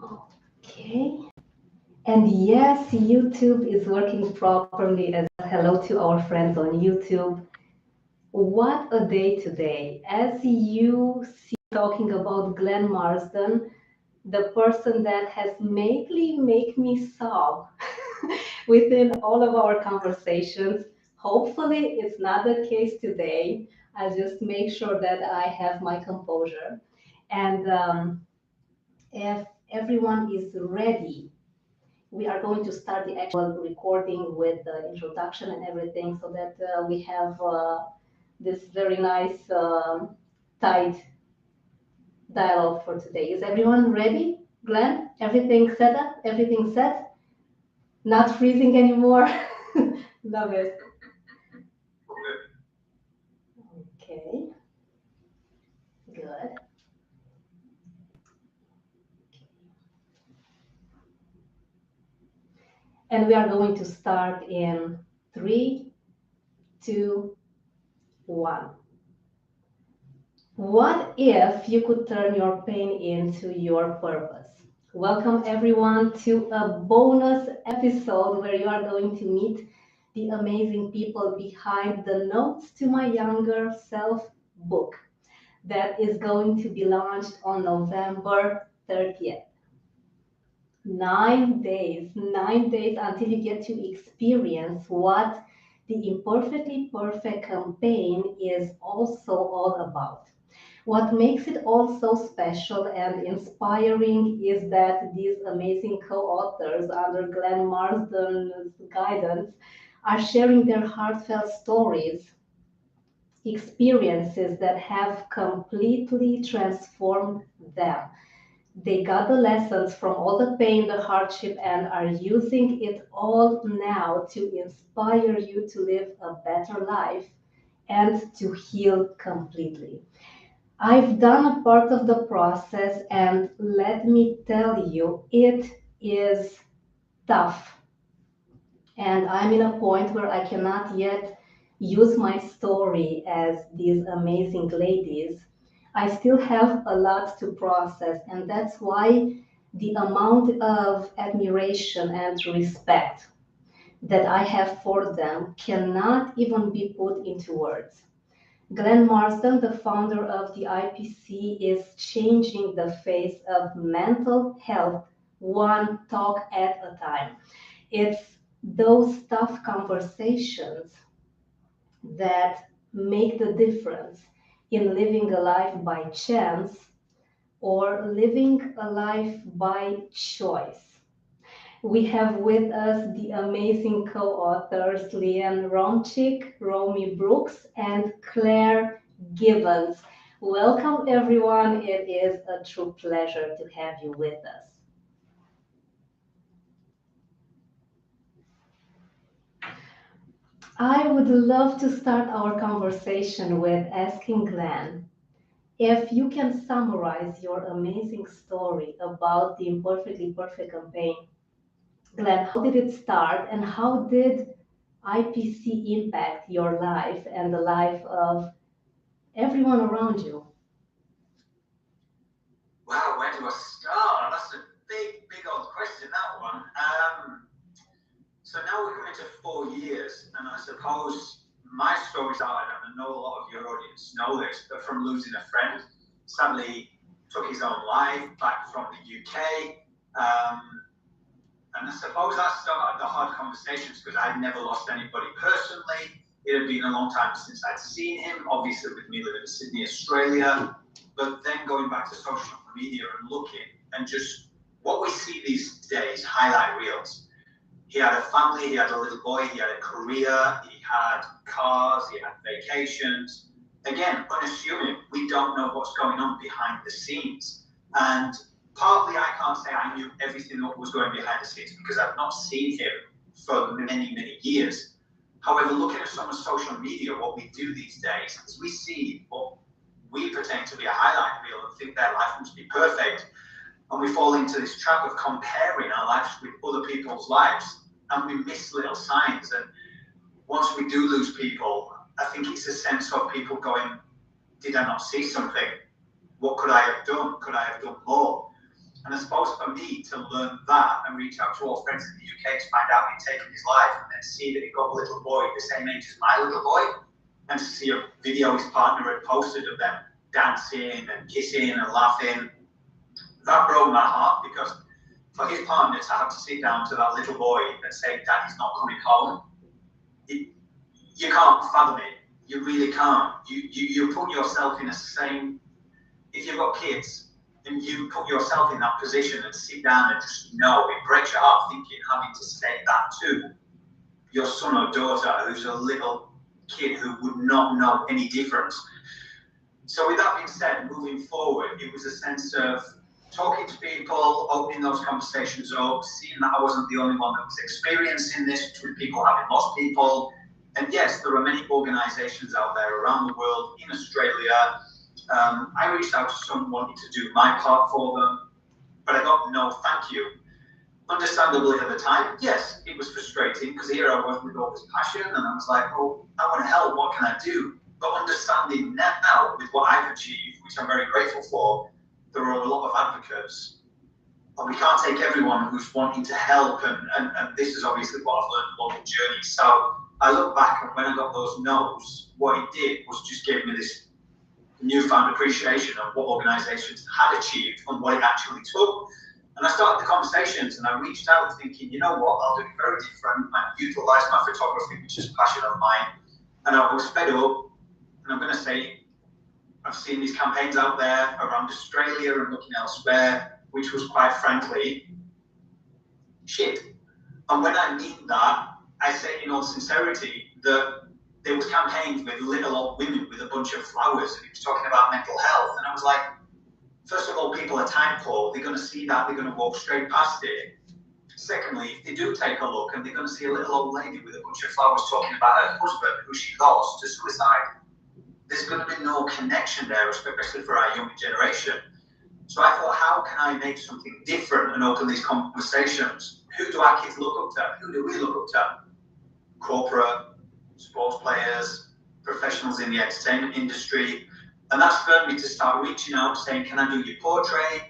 Okay. And yes, YouTube is working properly as well. Hello to our friends on YouTube. What a day today. As you see, talking about Glenn Marsden, the person that has mainly make me sob within all of our conversations. Hopefully, it's not the case today. I just make sure that I have my composure. And if everyone is ready, we are going to start the actual recording with the introduction and everything so that we have this very nice tight dialogue for today. Is everyone ready? Glenn, everything set up? Everything set? Not freezing anymore? Love it. Okay, good. And we are going to start in 3, 2, 1. What if you could turn your pain into your purpose? Welcome everyone to a bonus episode where you are going to meet the amazing people behind the Notes to My Younger Self book that is going to be launched on November 30th. 9 days until you get to experience what the Imperfectly Perfect campaign is also all about. What makes it all so special and inspiring is that these amazing co-authors under Glenn Marsden's guidance are sharing their heartfelt stories, experiences that have completely transformed them. They got the lessons from all the pain, the hardship, and are using it all now to inspire you to live a better life and to heal completely. I've done a part of the process, and let me tell you, it is tough. And I'm in a point where I cannot yet use my story as these amazing ladies. I still have a lot to process, and that's why the amount of admiration and respect that I have for them cannot even be put into words. Glenn Marsden, the founder of the IPC, is changing the face of mental health one talk at a time. It's those tough conversations that make the difference in living a life by chance or living a life by choice. We have with us the amazing co-authors Leighanne Hromcik, Romyann Brooks, and Claire Gibbons. Welcome, everyone. It is a true pleasure to have you with us. I would love to start our conversation with asking Glenn if you can summarize your amazing story about the Imperfectly Perfect campaign. Glenn, how did it start and how did IPC impact your life and the life of everyone around you? Wow, where do I start? That's a big old question, that one. So now we're coming to 4 years, and I suppose my story started, and I know a lot of your audience know this, but from losing a friend. Sadly, took his own life back from the UK. And I suppose that started the hard conversations because I'd never lost anybody personally. It had been a long time since I'd seen him, obviously with me living in Sydney, Australia. But then going back to social media and looking, and just what we see these days, highlight reels. He had a family, he had a little boy, he had a career, he had cars, he had vacations. Again, unassuming, we don't know what's going on behind the scenes. And partly I can't say I knew everything that was going behind the scenes because I've not seen him for many years. However, looking at some of social media, what we do these days is we see what we pretend to be a highlight reel and think their life must be perfect. And we fall into this trap of comparing our lives with other people's lives, and we miss little signs. And once we do lose people, I think it's a sense of people going, did I not see something? What could I have done? Could I have done more? And I suppose for me to learn that and reach out to all friends in the UK to find out he'd taken his life, and then see that he got a little boy the same age as my little boy, and to see a video his partner had posted of them dancing and kissing and laughing, that broke my heart, because for his partner to have to sit down to that little boy and say, Daddy's not coming home, you can't fathom it. You really can't. You put yourself in the same, if you've got kids, and you put yourself in that position and sit down and just know, it breaks your heart thinking, having to say that to your son or daughter who's a little kid who would not know any difference. So with that being said, moving forward, it was a sense of talking to people, opening those conversations up, seeing that I wasn't the only one that was experiencing this, with people having lost people. And yes, there are many organisations out there around the world, in Australia. I reached out to someone wanting to do my part for them, but I got no thank you. Understandably at the time, yes, it was frustrating, because here I was with all this passion, and I was like, oh, I want to help, what can I do? But understanding now with what I've achieved, which I'm very grateful for, there are a lot of advocates. But we can't take everyone who's wanting to help, and this is obviously what I've learned along the journey. So I look back, and when I got those no's, what it did was just give me this newfound appreciation of what organisations had achieved and what it actually took. And I started the conversations, and I reached out thinking, you know what, I'll do it very different. I utilise my photography, which is a passion of mine, and I was fed up. And I'm going to say, I've seen these campaigns out there around Australia and looking elsewhere, which was quite frankly shit. And when I mean that, I say in all sincerity that there was campaigns with little old women with a bunch of flowers, and he was talking about mental health. And I was like, first of all, people are time poor. They're going to see that, they're going to walk straight past it. Secondly, if they do take a look and they're going to see a little old lady with a bunch of flowers talking about her husband who she lost to suicide, there's going to be no connection there, especially for our younger generation. So I thought, how can I make something different and open these conversations? Who do our kids look up to? Who do we look up to? Corporate, sports players, professionals in the entertainment industry. And that spurred me to start reaching out, saying, can I do your portrait?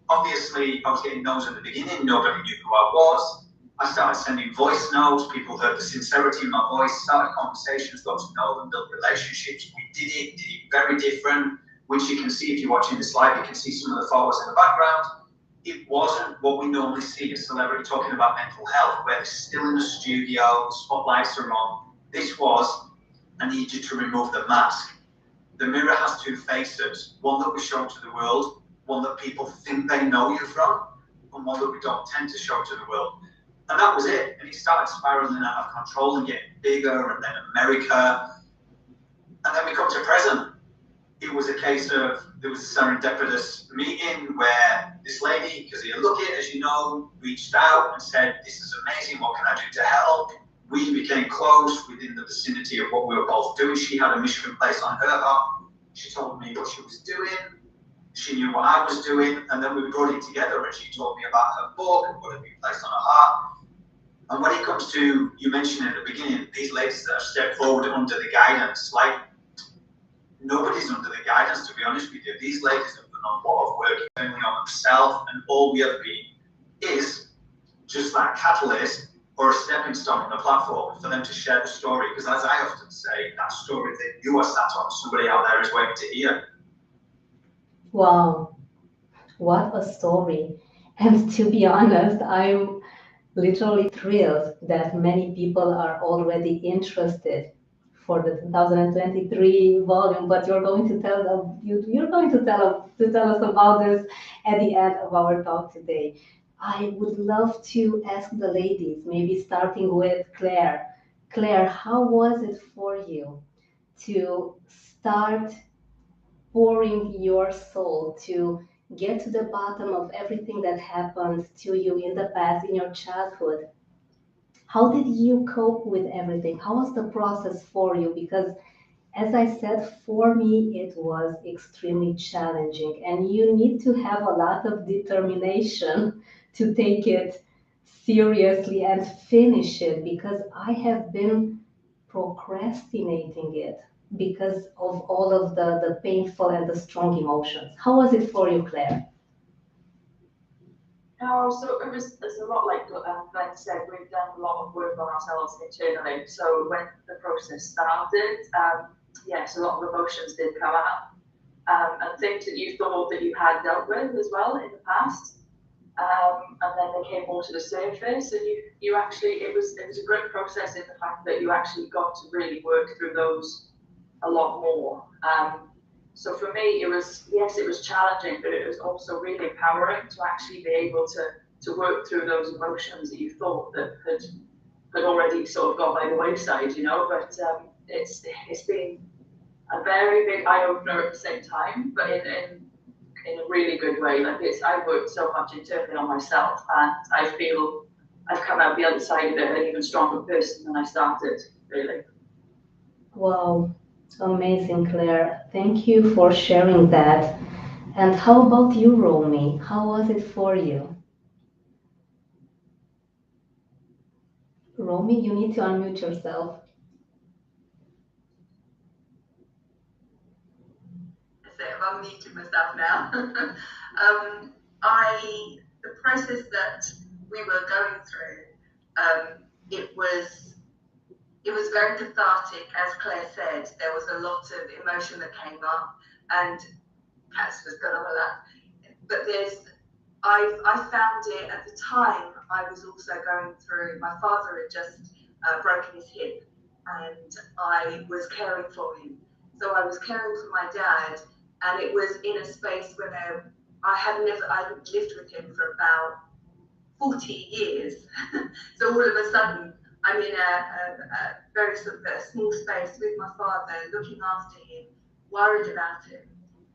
Obviously, I was getting no's at the beginning. Nobody knew who I was. I started sending voice notes. People heard the sincerity in my voice, started conversations, got to know them, built relationships. We did it very different, which you can see if you're watching the slide. You can see some of the photos in the background. It wasn't what we normally see, a celebrity talking about mental health, where they're still in the studio, the spotlights are on. This was, I need you to remove the mask. The mirror has two faces, one that we show to the world, one that people think they know you from, and one that we don't tend to show to the world. And that was it. And it started spiraling out of control and getting bigger, and then America. And then we come to present. It was a case of, there was a serendipitous meeting where this lady, Kezia Luckett, as you know, reached out and said, this is amazing, what can I do to help? We became close within the vicinity of what we were both doing. She had a mission placed on her heart. She told me what she was doing. She knew what I was doing. And then we brought it together, and she told me about her book and what had been placed on her heart. And when it comes to, you mentioned at the beginning, these ladies that have stepped forward under the guidance, like, nobody's under the guidance, to be honest with you. These ladies have done a lot of work internally on themselves, and all we have been is just that catalyst or a stepping stone on the platform for them to share the story. Because as I often say, that story that you are sat on, somebody out there is waiting to hear. Wow, what a story. And to be honest, I'm literally thrilled that many people are already interested for the 2023 volume, but you're going to tell them, you're going to tell us about this at the end of our talk today. I would love to ask the ladies, maybe starting with Claire. Claire, how was it for you to start pouring your soul, to get to the bottom of everything that happened to you in the past, in your childhood? How did you cope with everything? How was the process for you? Because as I said, for me, it was extremely challenging, and you need to have a lot of determination to take it seriously and finish it, because I have been procrastinating it because of all of the painful and the strong emotions. How was it for you, Claire? No, so it's a lot like Glenn said, we've done a lot of work on ourselves internally. So when the process started, yes, a lot of emotions did come up, and things that you thought that you had dealt with as well in the past, and then they came more to the surface, and you actually it was a great process in the fact that you actually got to really work through those a lot more. So for me, it was, yes, it was challenging, but it was also really empowering to actually be able to work through those emotions that you thought that had already sort of gone by the wayside, you know. But it's been a very big eye opener at the same time, but in a really good way. Like I've worked so much internally on myself, and I feel I've come out the other side of it an even stronger person than I started, really. Wow, amazing, Claire. Thank you for sharing that. And how about you, Romy? How was it for you? Romy, you need to unmute yourself. So I'm unmuting myself now. The process that we were going through, it was very cathartic, as Claire said. There was a lot of emotion that came up, and Pat's was going on with that. But I found it at the time. I was also going through. My father had just broken his hip, and I was caring for him. So I was caring for my dad, and it was in a space where I lived with him for about 40 years. So all of a sudden, I'm in a very sort of a small space with my father, looking after him, worried about him,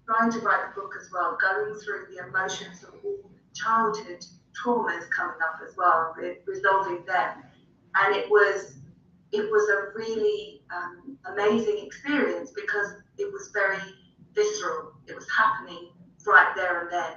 trying to write the book as well, going through the emotions of all childhood traumas coming up as well, resolving them. And it was a really amazing experience because it was very visceral. It was happening right there and then.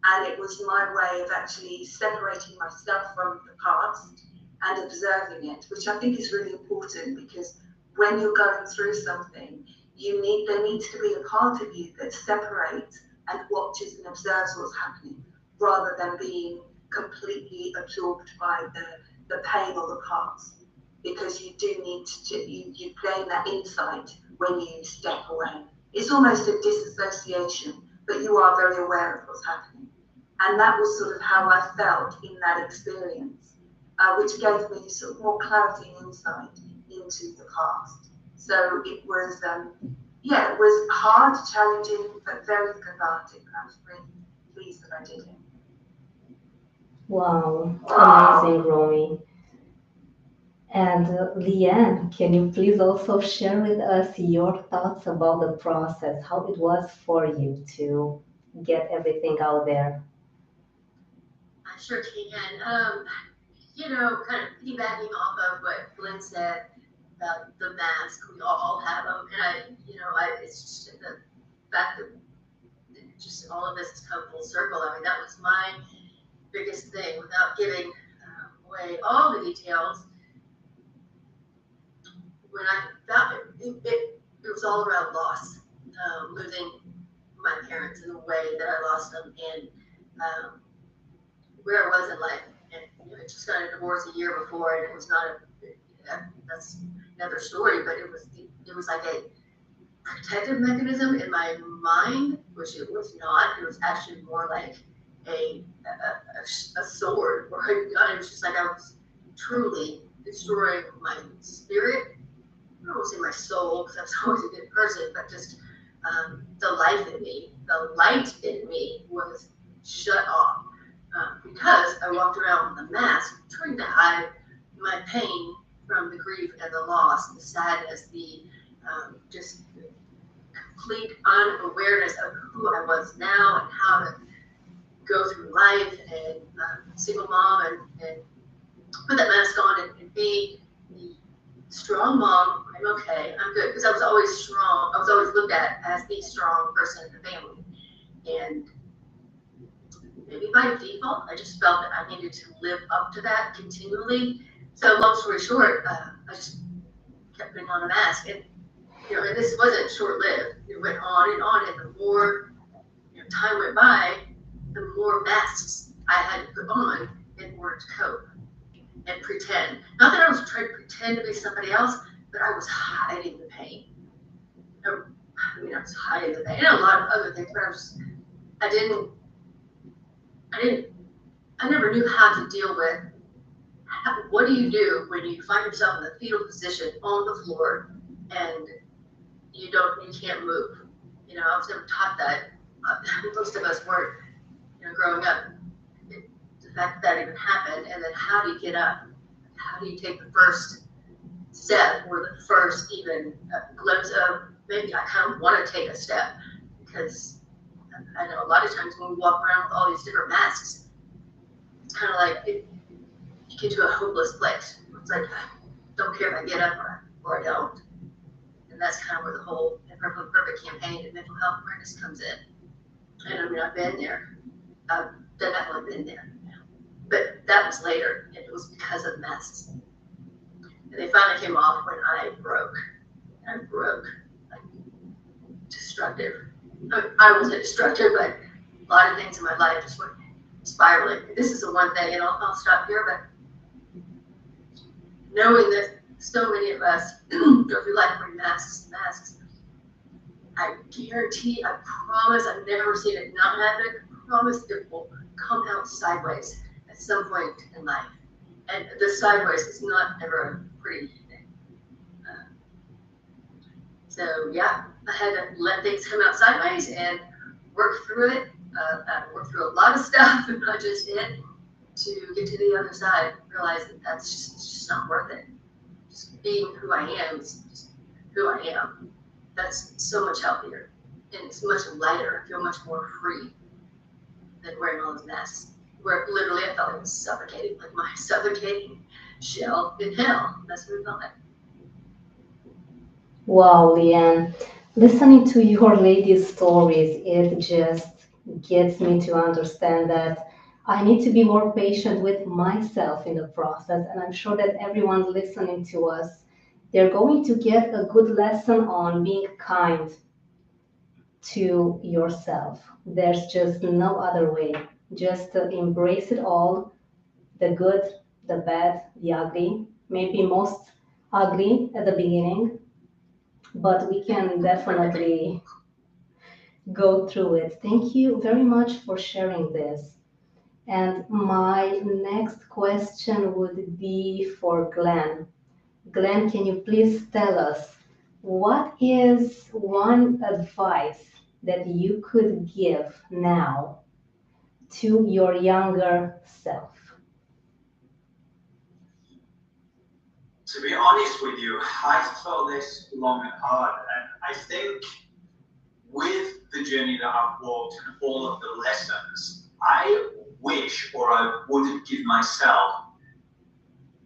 And it was my way of actually separating myself from the past and observing it, which I think is really important, because when you're going through something, there needs to be a part of you that separates and watches and observes what's happening, rather than being completely absorbed by the pain or the past. Because you do need to, you gain that insight when you step away. It's almost a disassociation, but you are very aware of what's happening. And that was sort of how I felt in that experience, which gave me sort of more clarity and insight into the past. So it was, it was hard, challenging, but very cathartic. I was really pleased that I did it. Wow, amazing, Romy. And Leighanne, can you please also share with us your thoughts about the process, how it was for you to get everything out there? I sure can. Kind of piggybacking off of what Glenn said about the mask, we all have them, and it's just the fact that just all of this has come full circle. I mean, that was my biggest thing, without giving away all the details. When I found it was all around loss, losing my parents in the way that I lost them, and where I was in life. And I just got a divorce a year before, and it was not that's another story, but it was like a protective mechanism in my mind, which it was not. It was actually more like a sword or a gun. It was just like I was truly destroying my spirit. I don't want to say my soul, because I was always a good person, but just the life in me, the light in me was shut off, because I walked around with a mask trying to hide my pain from the grief and the loss, the sadness, the just complete unawareness of who I was now and how to go through life, and single mom, and put that mask on and be the strong mom. I'm okay, I'm good, because I was always strong. I was always looked at as the strong person in the family, and maybe by default, I just felt that I needed to live up to that continually. So long story short, I just kept putting on a mask, and and this wasn't short-lived. It went on, and the more time went by, the more masks I had to put on. pretend to be somebody else, but I was hiding the pain. I mean, I was hiding the pain and a lot of other things, but I never knew how to deal with what do you do when you find yourself in the fetal position on the floor and you can't move. You know, I was never taught that. Most of us weren't, you know, growing up. The fact that even happened, and then how do you get up? How do you take the first step or the first even glimpse of maybe I kind of want to take a step, because I know a lot of times when we walk around with all these different masks, it's kind of like you get to a hopeless place. It's like, I don't care if I get up or I don't. And that's kind of where the whole Imperfectly Perfect campaign and mental health awareness comes in. And I mean, I've been there. I've definitely been there. But that was later, and it was because of masks. And they finally came off when I broke. I broke. Like, destructive. I wasn't destructive, but a lot of things in my life just went spiraling. This is the one thing, and I'll stop here, but knowing that so many of us go through life wearing masks, I guarantee, I promise, I've never seen it not happen. I promise it will come out sideways at some point in life. And the sideways is not ever a pretty thing. So yeah, I had to let things come out sideways and work through it. I worked through a lot of stuff, and not just it, to get to the other side, realize that that's just not worth it. Just being who I am is just who I am. That's so much healthier, and it's much lighter. I feel much more free than wearing all those masks, where literally I felt like I was suffocating, like my suffocating shell in hell. That's what it felt like. Wow, Leighanne, listening to your ladies' stories, it just gets me to understand that I need to be more patient with myself in the process. And I'm sure that everyone listening to us, they're going to get a good lesson on being kind to yourself. There's just no other way. Just embrace it all, the good, the bad, the ugly, maybe most ugly at the beginning, but we can definitely go through it. Thank you very much for sharing this. And my next question would be for Glenn. Glenn, can you please tell us what is one advice that you could give now to your younger self? To be honest with you, I thought this long and hard, and I think with the journey that I've walked and all of the lessons, I wish, or I would give myself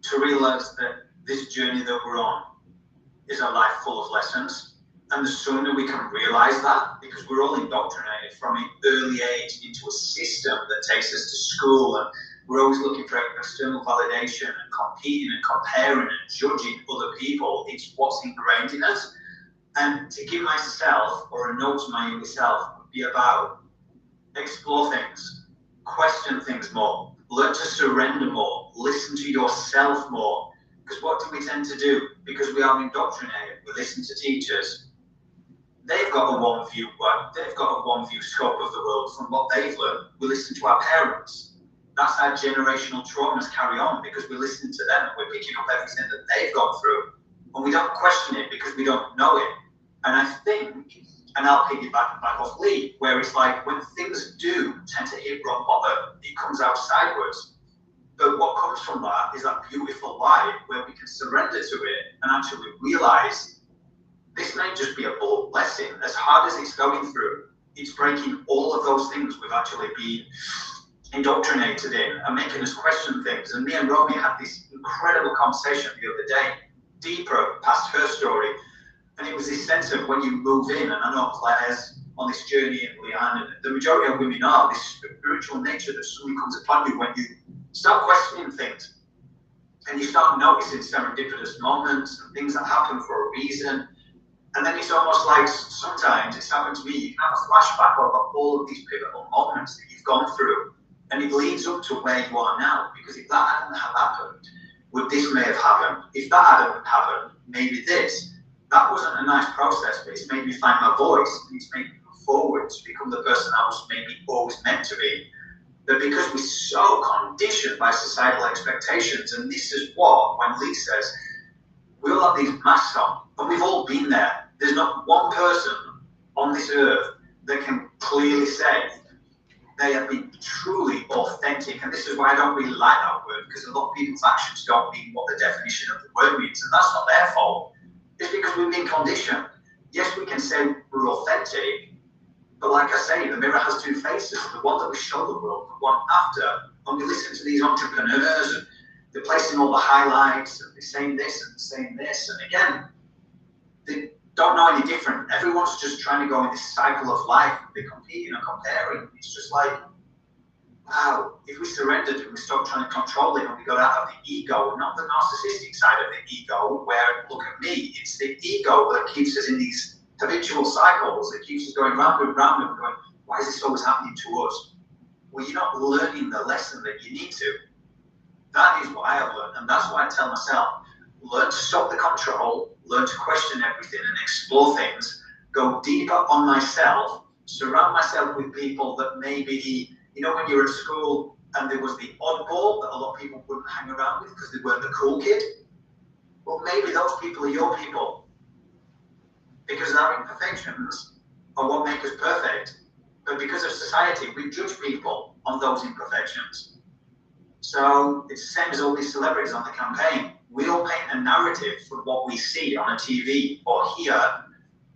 to realize that this journey that we're on is a life full of lessons. And the sooner we can realize that, because we're all indoctrinated from an early age into a system that takes us to school, and we're always looking for external validation and competing and comparing and judging other people. It's what's ingrained in us. And to give myself, or a note to my younger self, would be about explore things, question things more, learn to surrender more, listen to yourself more. Because what do we tend to do? Because we are indoctrinated, we listen to teachers. They've got a one view scope of the world from what they've learned. We listen to our parents. That's our generational traumas carry on, because we're listening to them. We're picking up everything that they've gone through, and we don't question it because we don't know it. And I think, and I'll piggyback back off Lee, where it's like when things do tend to hit rock bottom, it comes out sideways. But what comes from that is that beautiful light where we can surrender to it and actually realize this may just be a blessing. As hard as it's going through, it's breaking all of those things we've actually been indoctrinated in and making us question things. And me and Romy had this incredible conversation the other day, deeper past her story. And it was this sense of when you move in, and I know Claire's on this journey, and Leighanne, and the majority of women are, this spiritual nature that suddenly comes upon you when you start questioning things. And you start noticing serendipitous moments and things that happen for a reason. And then it's almost like sometimes it's happened to me, you can have a flashback of all of these pivotal moments that you've gone through. And it leads up to where you are now, because if that hadn't have happened, would this may have happened? If that hadn't happened, maybe this. That wasn't a nice process, but it's made me find my voice. It's made me move forward to become the person I was maybe always meant to be. But because we're so conditioned by societal expectations, and this is what, when Lee says, we all have these masks on, and we've all been there. There's not one person on this earth that can clearly say they have been truly authentic. And this is why I don't really like that word, because a lot of people's actions don't mean what the definition of the word means, and that's not their fault. It's because we've been conditioned. Yes, we can say we're authentic, but like I say, the mirror has two faces. The one that we show the world, the one after. When we listen to these entrepreneurs, and they're placing all the highlights, and they're saying this and saying this, and again, they don't know any different. Everyone's just trying to go in this cycle of life. They're competing and comparing. It's just like, wow, if we surrendered and we stopped trying to control it and we got out of the ego, not the narcissistic side of the ego, where, look at me, it's the ego that keeps us in these habitual cycles, that keeps us going round and round and going, why is this always happening to us? Well, you're not learning the lesson that you need to. That is what I have learned, and that's why I tell myself, learn to stop the control, learn to question everything and explore things, go deeper on myself, surround myself with people that maybe, you know, when you're at school and there was the oddball that a lot of people wouldn't hang around with because they weren't the cool kid. Well, maybe those people are your people, because our imperfections are what make us perfect. But because of society, we judge people on those imperfections. So it's the same as all these celebrities on the campaign. We all paint a narrative for what we see on a TV or hear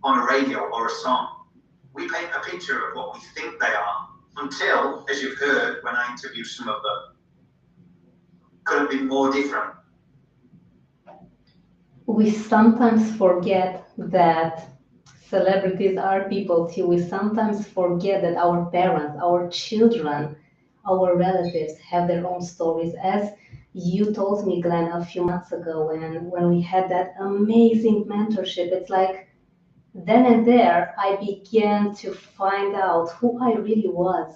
on a radio or a song. We paint a picture of what we think they are, until, as you've heard when I interviewed some of them, couldn't be more different. We sometimes forget that celebrities are people too. We sometimes forget that our parents, our children, our relatives have their own stories. As you told me, Glenn, a few months ago when we had that amazing mentorship, it's like then and there I began to find out who I really was.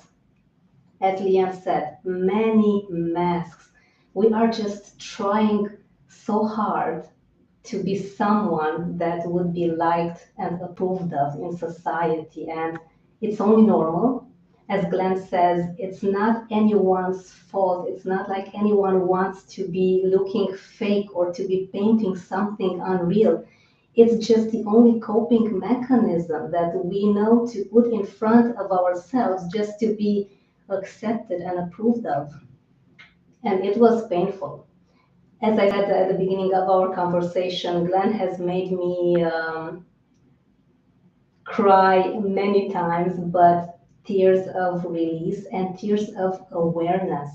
As Leighanne said, many masks. We are just trying so hard to be someone that would be liked and approved of in society. And it's only normal. As Glenn says, it's not anyone's fault. It's not like anyone wants to be looking fake or to be painting something unreal. It's just the only coping mechanism that we know to put in front of ourselves just to be accepted and approved of. And it was painful. As I said at the beginning of our conversation, Glenn has made me cry many times, but tears of release and tears of awareness.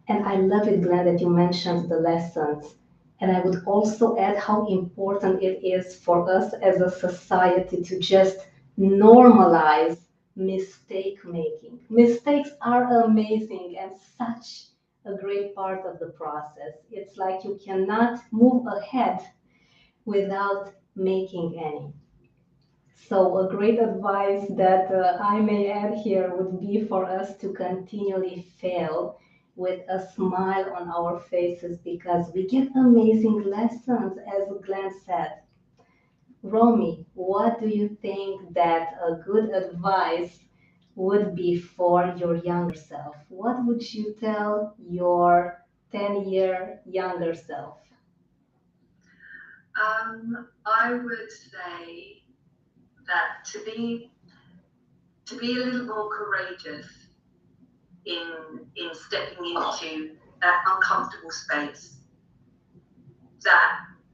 And I love it, Glenn, that you mentioned the lessons. And I would also add how important it is for us as a society to just normalize mistake making. Mistakes are amazing and such a great part of the process. It's like you cannot move ahead without making any. So a great advice that I may add here would be for us to continually fail with a smile on our faces, because we get amazing lessons, as Glenn said. Romy, what do you think that a good advice would be for your younger self? What would you tell your 10-year younger self? I would say that to be a little more courageous in stepping into that uncomfortable space.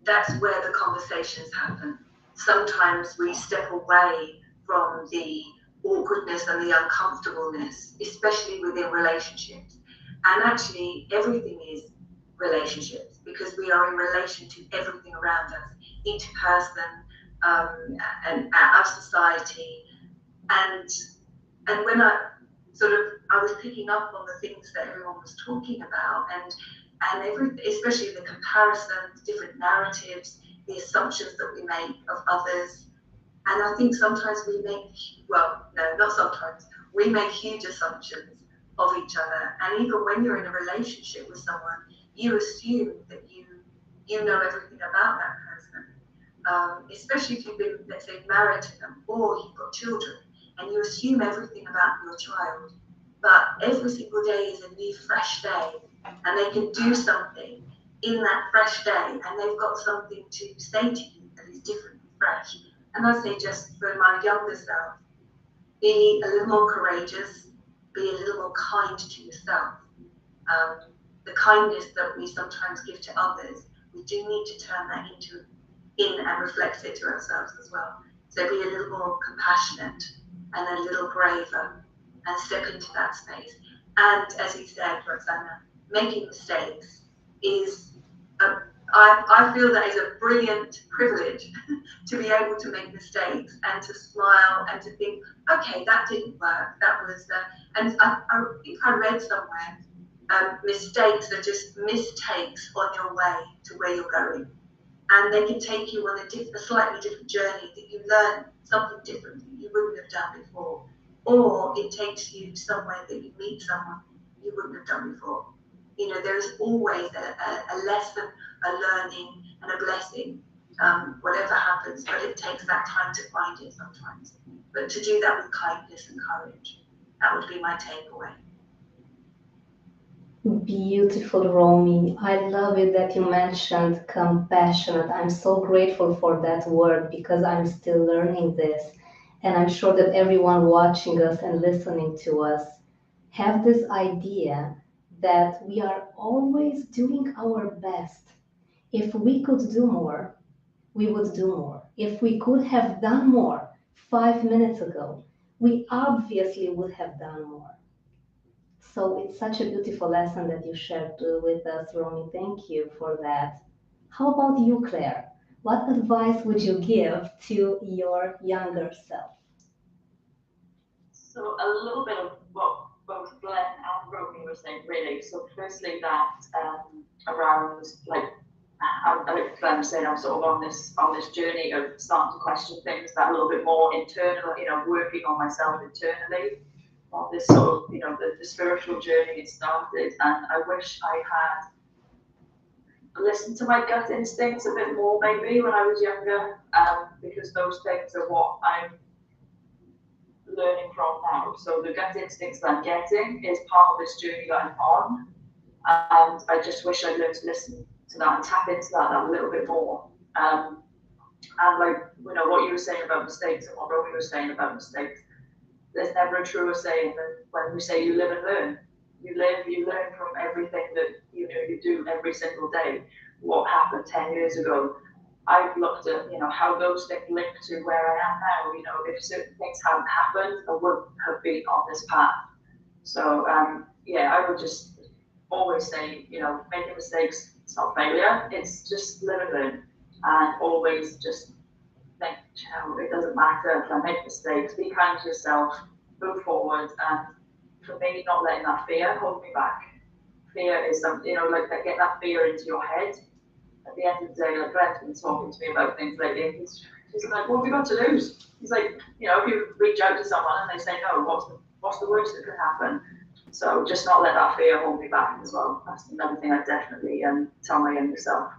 That's where the conversations happen. Sometimes we step away from the awkwardness and the uncomfortableness, especially within relationships. And actually, everything is relationships, because we are in relation to everything around us, each person, and our society. And when I was picking up on the things that everyone was talking about, and everything, especially the comparisons, different narratives, the assumptions that we make of others. And I think sometimes we make, well, no, not sometimes, we make huge assumptions of each other. And even when you're in a relationship with someone, you assume that you know everything about that person, especially if you've been, let's say, married to them or you've got children, and you assume everything about your child. But every single day is a new fresh day, and they can do something in that fresh day, and they've got something to say to you that is different and fresh. And I say, just for my younger self, be a little more courageous, be a little more kind to yourself. The kindness that we sometimes give to others, we do need to turn that in and reflect it to ourselves as well. So be a little more compassionate and a little braver and step into that space. And as you said, Rosanna, making mistakes is, I feel that is a brilliant privilege to be able to make mistakes and to smile and to think, okay, that didn't work. That was, and I think I read somewhere, mistakes are just mistakes on your way to where you're going. And they can take you on a slightly different journey, that you learn something different that you wouldn't have done before. Or it takes you somewhere that you meet someone you wouldn't have done before. You know, there is always a lesson, a learning, and a blessing, whatever happens, but it takes that time to find it sometimes. But to do that with kindness and courage, that would be my takeaway. Beautiful, Romy. I love it that you mentioned compassionate. I'm so grateful for that word because I'm still learning this. And I'm sure that everyone watching us and listening to us have this idea that we are always doing our best. If we could do more, we would do more. If we could have done more 5 minutes ago, we obviously would have done more. So it's such a beautiful lesson that you shared with us, Romy. Thank you for that. How about you, Claire? What advice would you give to your younger self? So a little bit of what both Glenn and Romy were saying, really. So firstly, that around like Glenn was saying, I'm sort of on this journey of starting to question things that a little bit more internal, working on myself internally. On this sort of, the spiritual journey it started, and I wish I had listened to my gut instincts a bit more maybe when I was younger, because those things are what I'm learning from now. So the gut instincts that I'm getting is part of this journey that I'm on, and I just wish I'd learned to listen to that and tap into that a little bit more. And like, what you were saying about mistakes and what Romy was saying about mistakes, there's never a truer saying than when we say you live and learn. You learn from everything that you do every single day. What happened 10 years ago, I've looked at how those things link to where I am now. If certain things hadn't happened, I wouldn't have been on this path. So I would just always say, making mistakes, it's not failure, it's just live and learn, and always just think, it doesn't matter if I make mistakes, be kind to yourself, move forward, and for me, not letting that fear hold me back. Fear is something, like get that fear into your head. At the end of the day, like Glenn's been talking to me about things lately, he's like, what have we got to lose? He's like, if you reach out to someone and they say no, what's the worst that could happen? So just not let that fear hold me back as well. That's another thing I definitely tell my younger self.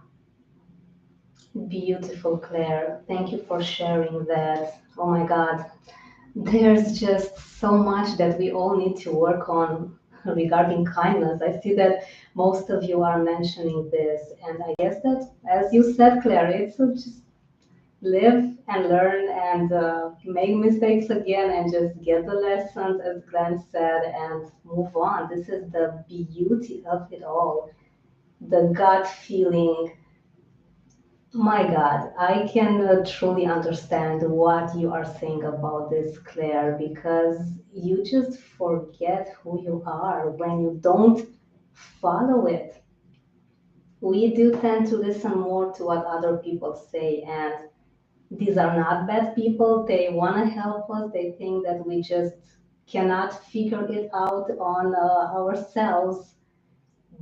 Beautiful, Claire. Thank you for sharing that. Oh my God. There's just so much that we all need to work on regarding kindness. I see that most of you are mentioning this, and I guess that, as you said, Claire, it's just live and learn and make mistakes again and just get the lessons, as Glenn said, and move on. This is the beauty of it all. The gut feeling. My God, I can truly understand what you are saying about this, Claire, because you just forget who you are when you don't follow it. We do tend to listen more to what other people say, and these are not bad people. They want to help us. They think that we just cannot figure it out on ourselves.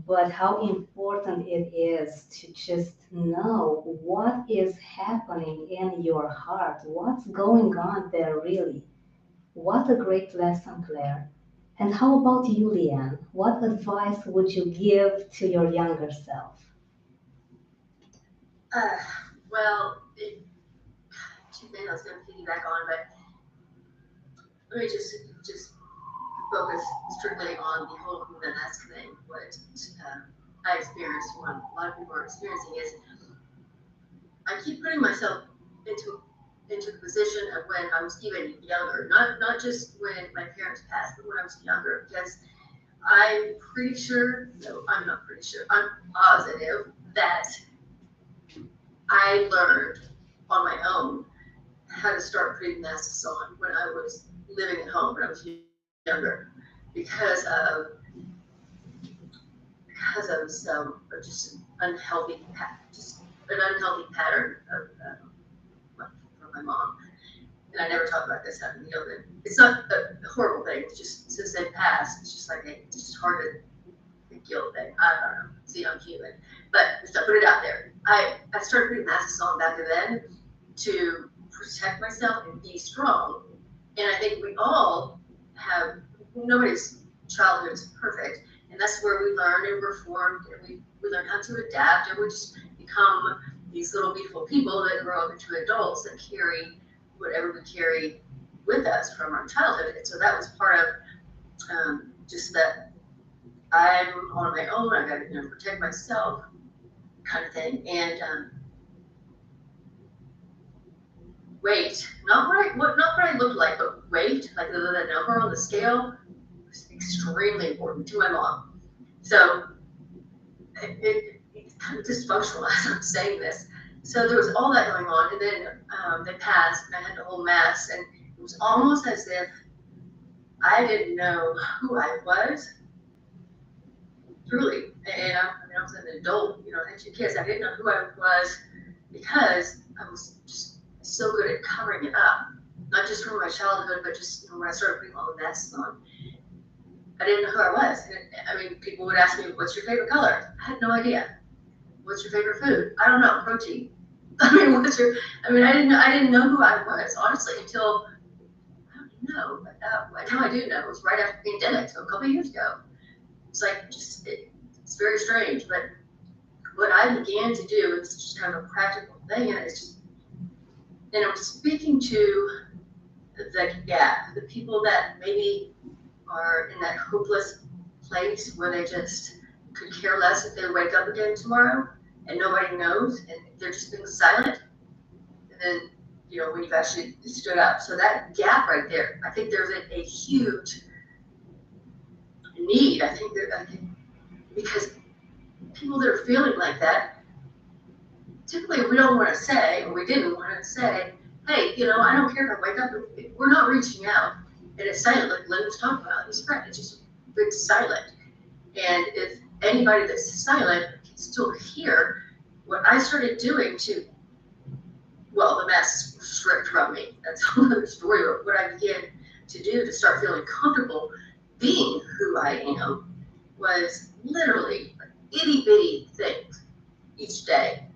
But how important it is to just know what is happening in your heart, what's going on there really. What a great lesson, Claire. And how about you, Leighanne? What advice would you give to your younger self? Uh, well, two things I was going to piggyback on, but let me just focus strictly on the whole human-esque thing. What I experienced, what a lot of people are experiencing is I keep putting myself into the position of when I was even younger, not just when my parents passed, but when I was younger, because I'm pretty sure, no, I'm not pretty sure, I'm positive that I learned on my own how to start putting masks on when I was living at home when I was younger because of some just an unhealthy pattern from my mom. And I never talk about this having the open. It's not a horrible thing. It's just since they passed, it's just like it's just hard to the guilt thing. I don't know. See, I'm human, but just to put it out there. I started putting masks on back then to protect myself and be strong. And I think we all have. Nobody's childhood is perfect, and that's where we learn and we're formed, and we learn how to adapt, and we just become these little beautiful people that grow up into adults that carry whatever we carry with us from our childhood. And so that was part of just that I'm on my own. I got to protect myself, kind of thing. And weight, not what I looked like, but weight, like the number on the scale, was extremely important to my mom. So it's kind of dysfunctional as I'm saying this. So there was all that going on, and then they passed, and I had to hold masks, and it was almost as if I didn't know who I was, truly. And I was an adult, I had two kids. I didn't know who I was because I was just so good at covering it up, not just from my childhood, but just when I started putting all the masks on. I didn't know who I was. And, people would ask me, "What's your favorite color?" I had no idea. What's your favorite food? I don't know. Protein. I didn't know who I was, honestly, until, I don't know, but now I do know. It was right after the pandemic, so a couple of years ago. It's like, it's very strange, but what I began to do, it's just kind of a practical thing, and it's just, and I'm speaking to the gap, the people that maybe are in that hopeless place where they just could care less if they wake up again tomorrow and nobody knows and they're just being silent. And then, when you've actually stood up. So that gap right there, I think there's a huge need. I think because people that are feeling like that, typically we don't want to say, or we didn't want to say, hey, I don't care if I wake up. We're not reaching out. And it's silent, like Lynn was talking about. It's correct. It's just big silent. And if anybody that's silent can still hear, what I started doing the masks were stripped from me. That's another story. But what I began to do to start feeling comfortable being who I am was literally itty bitty things each day.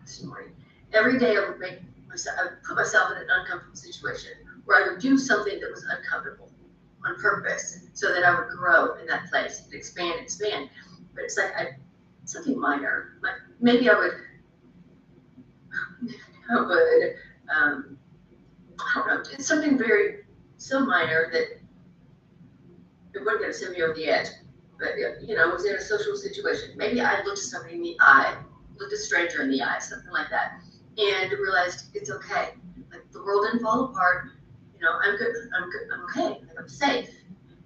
This morning, every day I would put myself in an uncomfortable situation where I would do something that was uncomfortable on purpose so that I would grow in that place and expand. But it's like something minor. Like maybe I would, I don't know, it's something so minor that it wasn't going to send me over the edge. But, I was in a social situation. Maybe I looked somebody in the eye, looked a stranger in the eye, something like that, and realized it's okay. Like the world didn't fall apart. I'm good. I'm okay. Like I'm safe.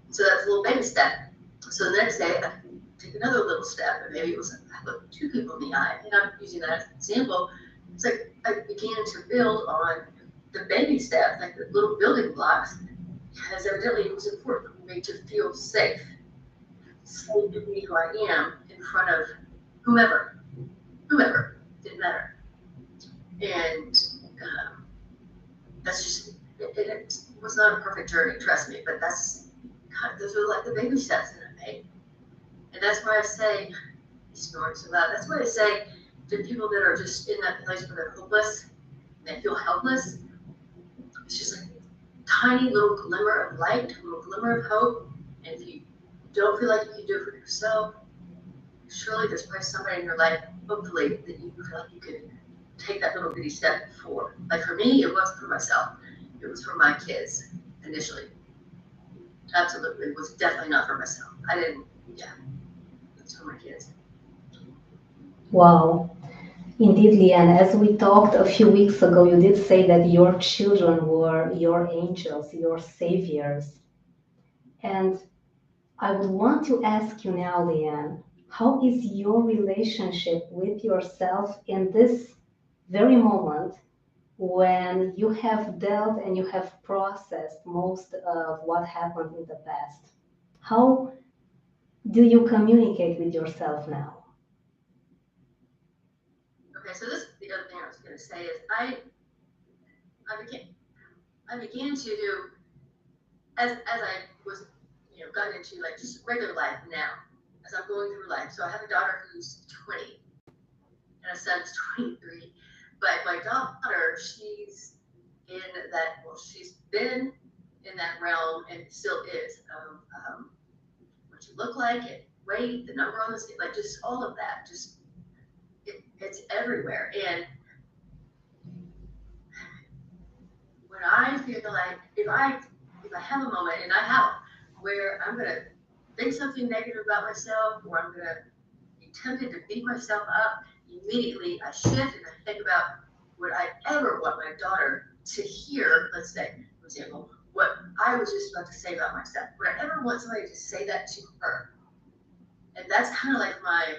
So that's a little baby step. So the next day, I take another little step, and maybe it was I looked two people in the eye, and I'm using that as an example. It's like I began to build on the baby steps, like the little building blocks, because evidently it was important for me to feel safe to be who I am in front of whomever, didn't matter. And that's just, it was not a perfect journey, trust me, but those are like the baby steps that I made. And that's why I say, snoring so loud, that's why I say to people that are just in that place where they're hopeless, and they feel helpless, it's just like, tiny little glimmer of light, a little glimmer of hope. And if you don't feel like you can do it for yourself, surely there's probably somebody in your life, hopefully, that you feel like you could take that little bitty step for. Like for me, it wasn't for myself. It was for my kids initially. Absolutely. It was definitely not for myself. I didn't, yeah, it's for my kids. Wow. Indeed, Leighanne, as we talked a few weeks ago, you did say that your children were your angels, your saviors. And I would want to ask you now, Leighanne, how is your relationship with yourself in this very moment when you have dealt and you have processed most of what happened in the past? How do you communicate with yourself now? Okay, so this the other thing I was going to say is I began to do as I was gotten into like just regular life now as I'm going through life. So I have a daughter who's 20 and a son who's 23. But my daughter, she's in that, well, she's been in that realm and still is of what you look like and weight, the number on the scale, like just all of that. Just it's everywhere. And when I feel like if I have a moment, and I have, where I'm gonna think something negative about myself, or I'm gonna be tempted to beat myself up, immediately I shift and I think about would I ever want my daughter to hear, let's say, for example, what I was just about to say about myself. Would I ever want somebody to say that to her? And that's kind of like my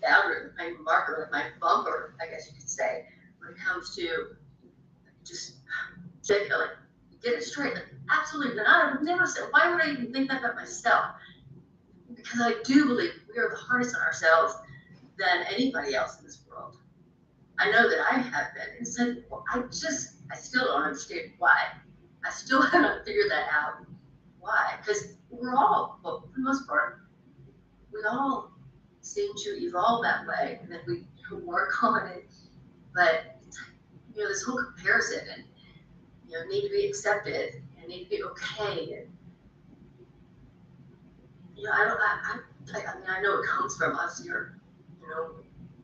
boundary, my marker, my bumper, I guess you could say, when it comes to just like get it straight. Like, absolutely, and I would never say, why would I even think that about myself? Because I do believe we are the hardest on ourselves than anybody else in this world. I know that I have been. And it's like, well, I still don't understand why. I still haven't figured that out. Why? Because we're all, well, for the most part, we all seem to evolve that way, and then we work on it. But this whole comparison and need to be accepted and need to be okay. And I know it comes from us here,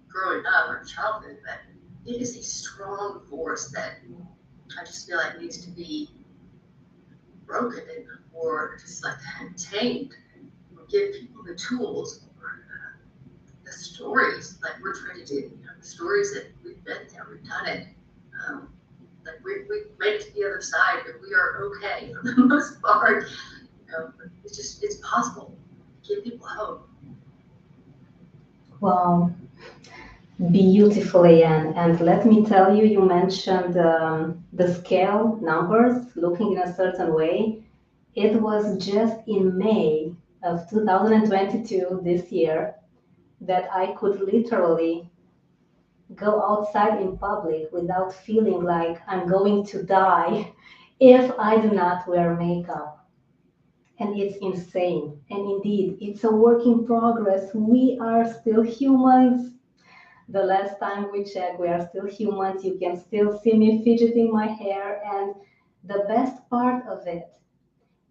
growing up or childhood, but it is a strong force that I just feel like needs to be broken or just like tamed. Give people the tools or the stories, like we're trying to do, the stories that we've been there, we've done it. Like we made it to the other side, but we are okay for the most part. It's possible. Give people hope. Wow, beautiful, Leighanne. And let me tell you, you mentioned the scale numbers looking in a certain way. It was just in May of 2022, this year, that I could literally go outside in public without feeling like I'm going to die if I do not wear makeup. And it's insane. And indeed, it's a work in progress. We are still humans. The last time we checked, we are still humans. You can still see me fidgeting my hair. And the best part of it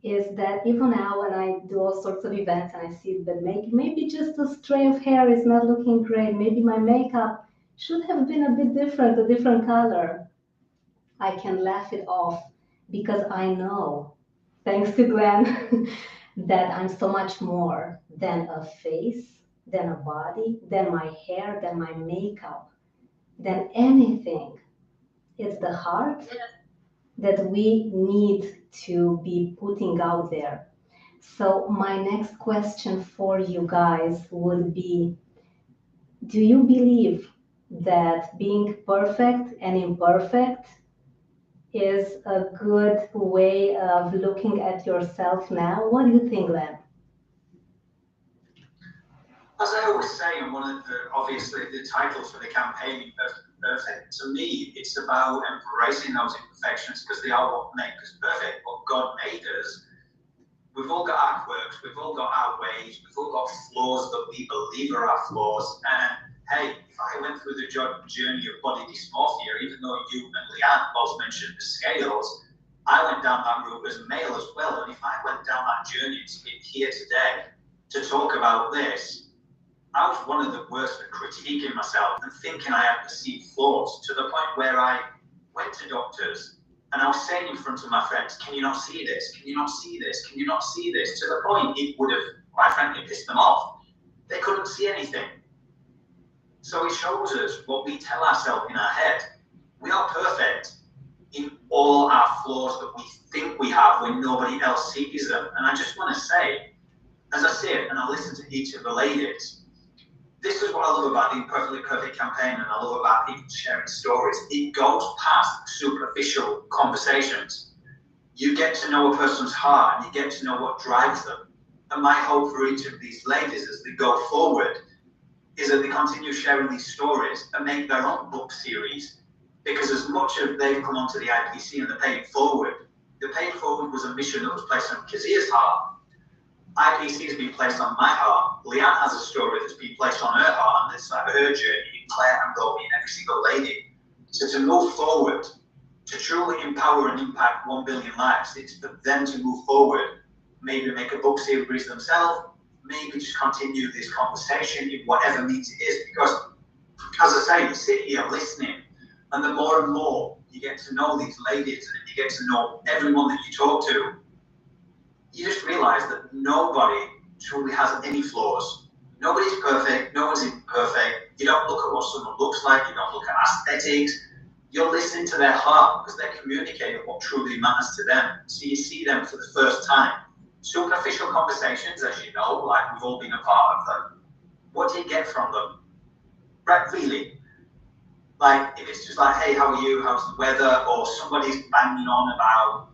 is that even now when I do all sorts of events and I see that maybe just a stray of hair is not looking great, maybe my makeup should have been a bit different, a different color, I can laugh it off because I know, thanks to Glenn, that I'm so much more than a face, than a body, than my hair, than my makeup, than anything. It's the heart that we need to be putting out there. So my next question for you guys would be, do you believe that being perfect and imperfect is a good way of looking at yourself now? What do you think, Len? As I always say, and obviously the title for the campaign, Perfect, to me, it's about embracing those imperfections because they are what make us perfect, what God made us. We've all got our quirks, we've all got our ways, we've all got flaws that we believe are our flaws, and hey, if I went through the journey of body dysmorphia, even though you and Leighanne both mentioned the scales, I went down that route as a male as well. And if I went down that journey to be here today to talk about this, I was one of the worst at critiquing myself and thinking I had perceived flaws, to the point where I went to doctors and I was saying in front of my friends, can you not see this? Can you not see this? Can you not see this? To the point it would have, quite frankly, pissed them off. They couldn't see anything. So it shows us what we tell ourselves in our head. We are perfect in all our flaws that we think we have when nobody else sees them. And I just want to say, as I sit and I listen to each of the ladies, this is what I love about the Imperfectly Perfect campaign, and I love about people sharing stories. It goes past superficial conversations. You get to know a person's heart, and you get to know what drives them. And my hope for each of these ladies as they go forward is that they continue sharing these stories and make their own book series. Because as much as they've come onto the IPC and the Pay It Forward was a mission that was placed on Kazia's heart. IPC has been placed on my heart. Leighanne has a story that's been placed on her heart, and it's like her journey, Claire and Romy and every single lady. So to move forward, to truly empower and impact 1 billion lives, it's for them to move forward, maybe make a book series themselves, maybe just continue this conversation in whatever means it is. Because, as I say, you sit here listening, and the more and more you get to know these ladies and you get to know everyone that you talk to, you just realize that nobody truly has any flaws. Nobody's perfect, no one's imperfect. You don't look at what someone looks like, you don't look at aesthetics. You're listening to their heart because they're communicating what truly matters to them. So you see them for the first time. Superficial conversations, as you know, like we've all been a part of them. What do you get from them? Right, really? Like, if it's just like, hey, how are you? How's the weather? Or somebody's banging on about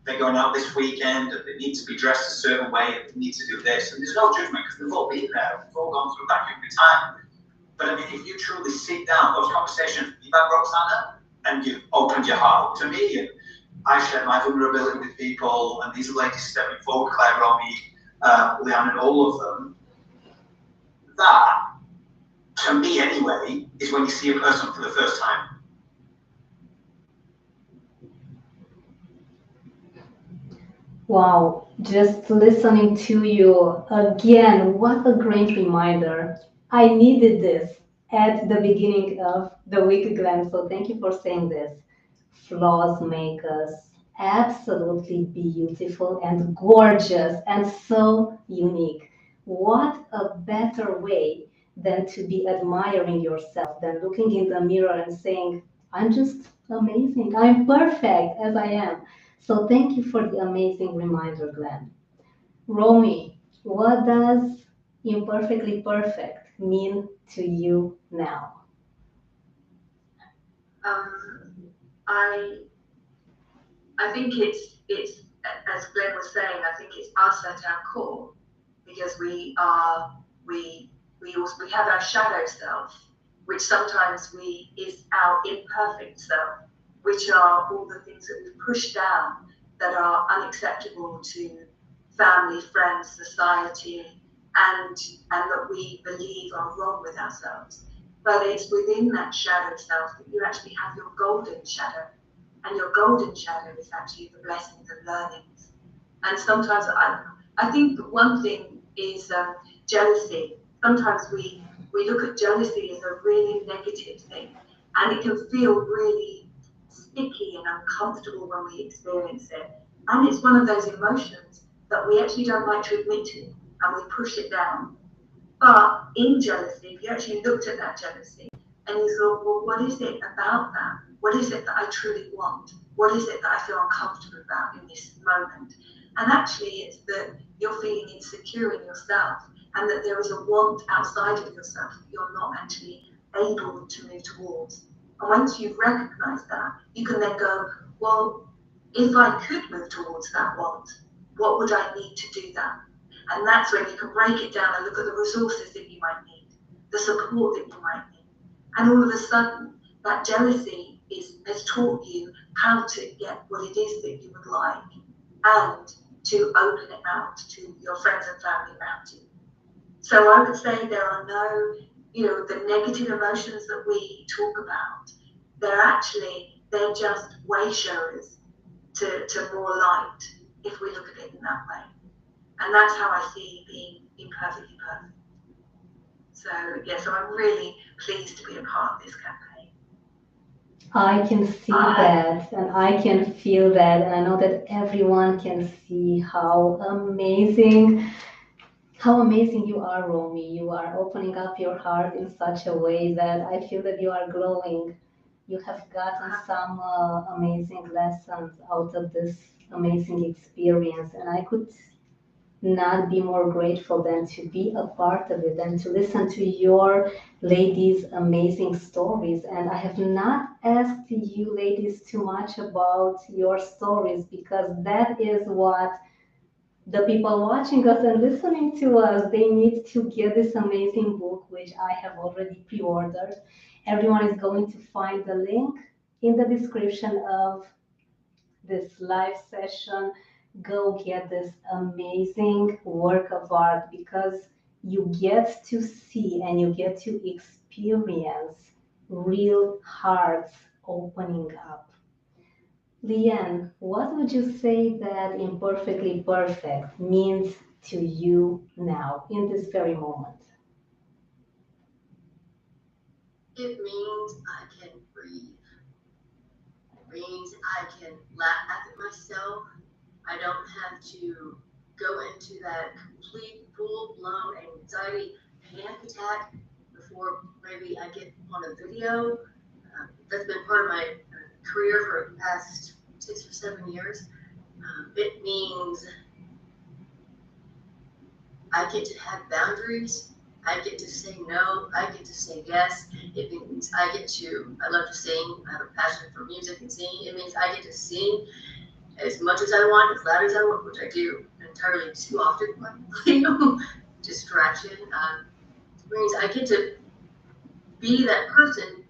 they're going out this weekend and they need to be dressed a certain way and they need to do this. And there's no judgment because we've all been there. We've all gone through that younger time. But I mean, if you truly sit down, those conversations you've had, Roxana, and you've opened your heart up to me, and I shared my vulnerability with people, and these ladies stepping forward, Claire, Romy, Leighanne, and all of them, that, to me anyway, is when you see a person for the first time. Wow, just listening to you again, what a great reminder. I needed this at the beginning of the week, Glenn, so thank you for saying this. Flaws make us absolutely beautiful and gorgeous and so unique. What a better way than to be admiring yourself, than looking in the mirror and saying, I'm just amazing, I'm perfect as I am. So thank you for the amazing reminder, Glenn. Romy, what does imperfectly perfect mean to you now? I think it's as Glenn was saying, I think it's us at our core, because we have our shadow self, which sometimes is our imperfect self, which are all the things that we've pushed down that are unacceptable to family, friends, society, and that we believe are wrong with ourselves. But it's within that shadow self that you actually have your golden shadow. And your golden shadow is actually the blessings and learnings. And sometimes I think one thing is jealousy. Sometimes we look at jealousy as a really negative thing, and it can feel really sticky and uncomfortable when we experience it. And it's one of those emotions that we actually don't like to admit to, and we push it down. But in jealousy, if you actually looked at that jealousy and you thought, well, what is it about that? What is it that I truly want? What is it that I feel uncomfortable about in this moment? And actually, it's that you're feeling insecure in yourself, and that there is a want outside of yourself that you're not actually able to move towards. And once you've recognized that, you can then go, well, if I could move towards that want, what would I need to do that? And that's when you can break it down and look at the resources that you might need, the support that you might need. And all of a sudden, that jealousy has taught you how to get what it is that you would like, and to open it out to your friends and family around you. So I would say there are no you know, the negative emotions that we talk about, they're just way showers to more light if we look at it in that way. And that's how I see being perfectly perfect. So yeah, so I'm really pleased to be a part of this campaign. I can see that and I can feel that, and I know that everyone can see how amazing you are, Romy. You are opening up your heart in such a way that I feel that you are growing. You have gotten some amazing lessons out of this amazing experience, and I could not be more grateful than to be a part of it and to listen to your ladies' amazing stories. And I have not asked you ladies too much about your stories because that is what the people watching us and listening to us, they need to get this amazing book, which I have already pre-ordered. Everyone is going to find the link in the description of this live session. Go get this amazing work of art because you get to see and you get to experience real hearts opening up. Leighanne, what would you say that imperfectly perfect means to you now, in this very moment? It means I can breathe. It means I can laugh at myself. I don't have to go into that complete full-blown anxiety panic attack before maybe I get on a video. That's been part of my career for the past 6 or 7 years. It means I get to have boundaries. I get to say no. I get to say yes. It means I love to sing. I have a passion for music and singing. It means I get to sing as much as I want, as loud as I want, which I do entirely too often, distraction. It means I get to be that person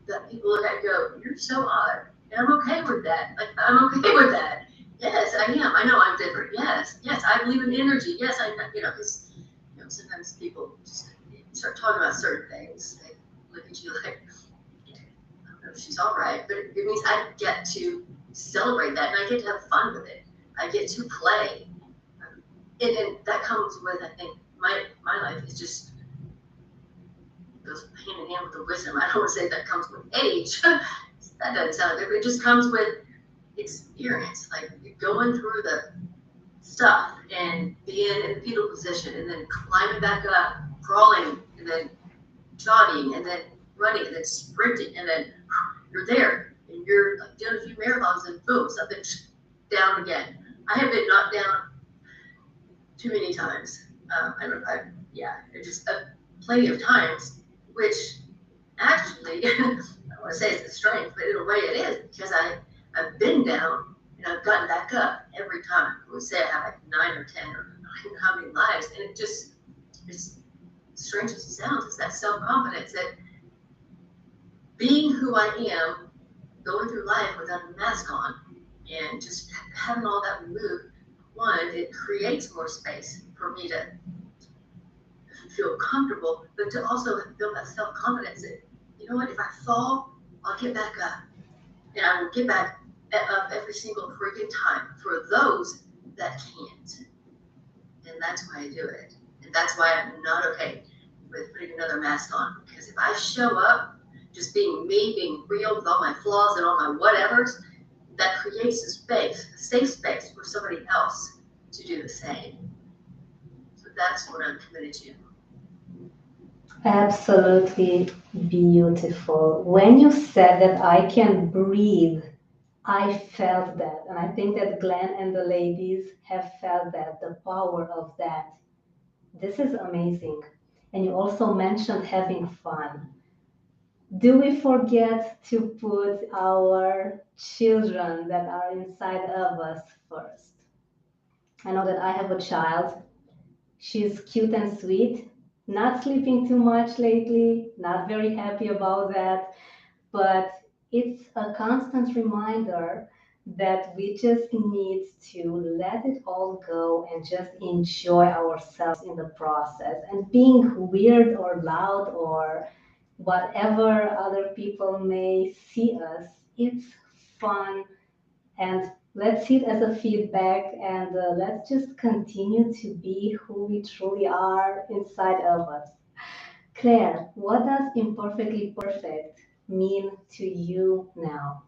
that people look at and go, you're so odd. And I'm okay with that. Like, I'm okay with that. Yes, I am. I know I'm different. Yes, I believe in energy. Yes, because sometimes people just start talking about certain things. They look at you like, I don't know if she's all right, but it means I get to celebrate that and I get to have fun with it. I get to play. And that comes with, I think, my life is just goes hand in hand with the wisdom. I don't want to say that comes with age. That doesn't sound good, but it just comes with experience, like going through the stuff and being in the fetal position and then climbing back up, crawling, and then jogging, and then running, and then sprinting, and then you're there, and you're like doing a few marathons, and boom, something down again. I have been knocked down too many times. Plenty of times, which actually, I don't want to say it's a strength, but in a way it is, because I've been down and I've gotten back up every time. I would say I have like 9 or 10 or I don't know how many lives, and it's strange as it sounds, it's that self-confidence that being who I am, going through life without a mask on, and just having all that removed, one, it creates more space for me to feel comfortable, but to also build that self-confidence that, you know what, if I fall, I'll get back up. And I will get back up every single freaking time for those that can't. And that's why I do it. And that's why I'm not okay with putting another mask on. Because if I show up just being me, being real with all my flaws and all my whatevers, that creates a space, a safe space for somebody else to do the same. So that's what I'm committed to. Absolutely beautiful. When you said that I can breathe, I felt that. And I think that Glenn and the ladies have felt that, the power of that. This is amazing. And you also mentioned having fun. Do we forget to put our children that are inside of us first? I know that I have a child. She's cute and sweet, not sleeping too much lately, not very happy about that, but it's a constant reminder that we just need to let it all go and just enjoy ourselves in the process. And being weird or loud or whatever other people may see us, it's fun. And let's see it as a feedback, and let's just continue to be who we truly are inside of us. Claire, what does imperfectly perfect mean to you now?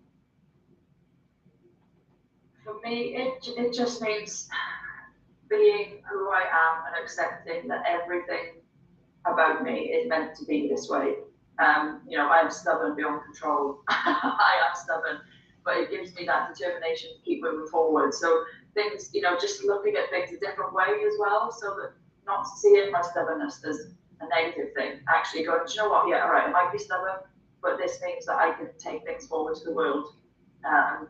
For me, it just means being who I am and accepting that everything about me is meant to be this way. I'm stubborn beyond control. I am stubborn, but it gives me that determination to keep moving forward. So things, just looking at things a different way as well, so that not seeing my stubbornness as a negative thing, actually going, do you know what? Yeah, all right, I might be stubborn, but this means that I can take things forward to the world. I'm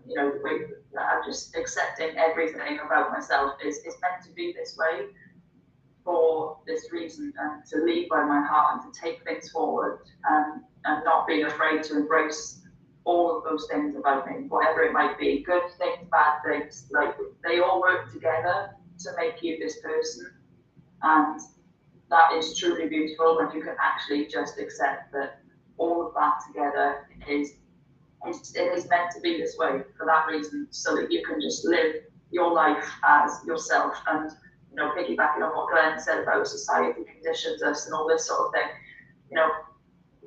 just accepting everything about myself is meant to be this way for this reason, and to lead by my heart and to take things forward, and not being afraid to embrace all of those things about me, whatever it might be, good things, bad things, like they all work together to make you this person. And that is truly beautiful when you can actually just accept that all of that together it is meant to be this way for that reason, so that you can just live your life as yourself. And piggybacking on what Glenn said about society conditions us and all this sort of thing,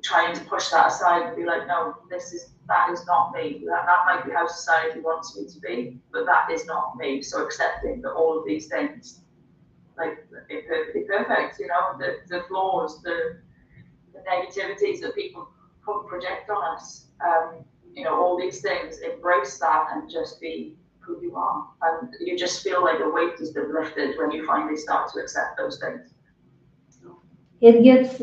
trying to push that aside and be like, no, that is not me. That might be how society wants me to be, but that is not me. So accepting that all of these things, like imperfectly perfect, the flaws, the negativities that people project on us, all these things, embrace that and just be who you are. And you just feel like a weight has been lifted when you finally start to accept those things. It gets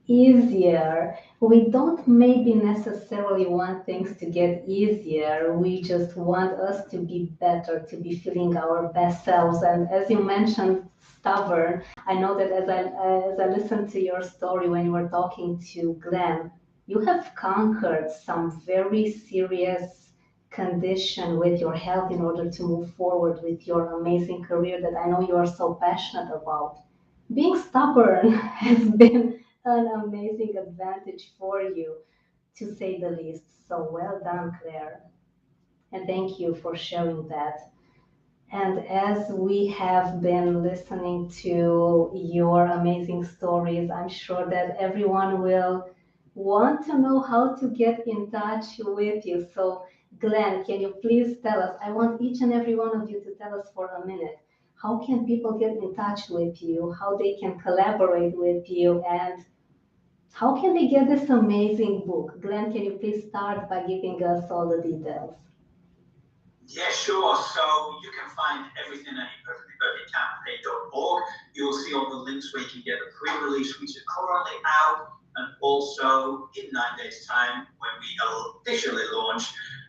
easier. We don't maybe necessarily want things to get easier. We just want us to be better, to be feeling our best selves. And as you mentioned, stubborn, I know that as I listened to your story when you were talking to Glenn, you have conquered some very serious condition with your health in order to move forward with your amazing career that I know you are so passionate about. Being stubborn has been an amazing advantage for you, to say the least. So well done, Claire. And thank you for sharing that. And as we have been listening to your amazing stories, I'm sure that everyone will want to know how to get in touch with you. So, Glenn, can you please tell us? I want each and every one of you to tell us for a minute. How can people get in touch with you? How they can collaborate with you? And how can they get this amazing book? Glenn, can you please start by giving us all the details? Yeah, sure. So you can find everything at imperfectlyperfectcampaign.org. You'll see all the links where you can get the pre-release, which is currently out, and also in 9 days' time when we officially launch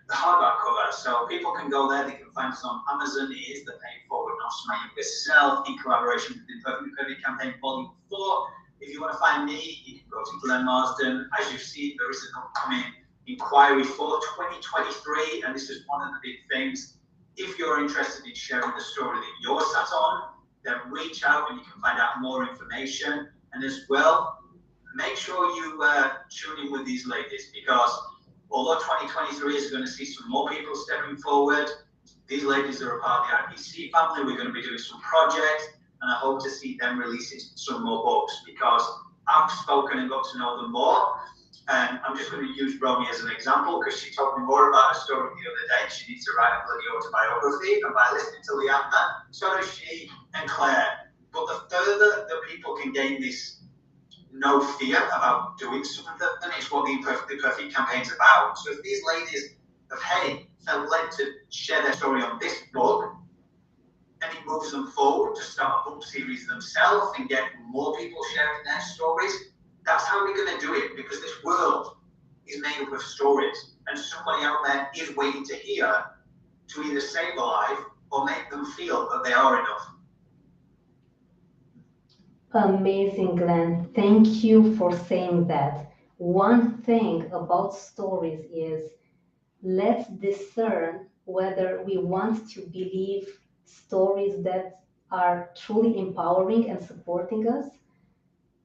the hardback cover. So people can go there. They can find us on Amazon. It is the Pay Forward Notes to My Younger Self in collaboration with the Imperfectly Perfect Campaign Volume 4. If you want to find me, you can go to Glenn Marsden. As you've seen, there is an upcoming inquiry for 2023, and this is one of the big things. If you're interested in sharing the story that you're sat on, then reach out and you can find out more information. And as well, make sure you tune in with these ladies, because although 2023 is going to see some more people stepping forward, these ladies are a part of the IPC family. We're going to be doing some projects, and I hope to see them releasing some more books, because I've spoken and got to know them more. And I'm just going to use Romy as an example, because she told me more about her story the other day. She needs to write a bloody autobiography, and by listening to Leighanne, so does she and Claire. But the further that people can gain this no fear about doing something, then it's what the Imperfectly Perfect campaign's about. So if these ladies have, felt led to share their story on this book, and it moves them forward to start a book series themselves and get more people sharing their stories, that's how we're going to do it, because this world is made up of stories, and somebody out there is waiting to hear, to either save a life or make them feel that they are enough. Amazing, Glenn. Thank you for saying that. One thing about stories is, let's discern whether we want to believe stories that are truly empowering and supporting us,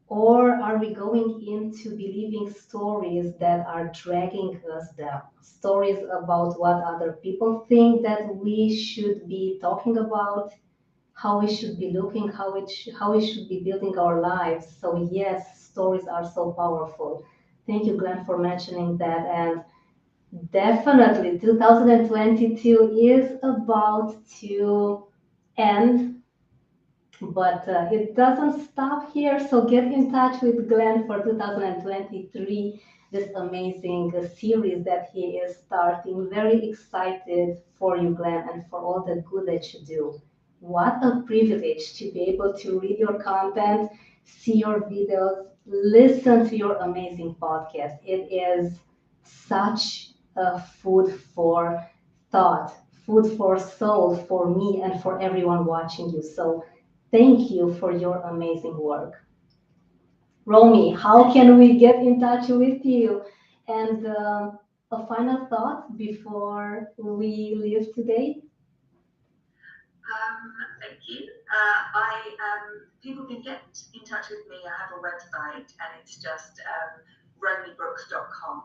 or are we going into believing stories that are dragging us down? Stories about what other people think that we should be talking about, how we should be looking, how we should be building our lives. So yes, stories are so powerful. Thank you, Glenn, for mentioning that. And definitely 2022 is about to end, but it doesn't stop here. So get in touch with Glenn for 2023, this amazing series that he is starting. Very excited for you, Glenn, and for all the good that you do. What a privilege to be able to read your content, see your videos, listen to your amazing podcast. It is such a food for thought, food for soul for me and for everyone watching you. So thank you for your amazing work. Romy, how can we get in touch with you? And a final thought before we leave today? Thank you. People can get in touch with me. I have a website and it's just romybrooks.com.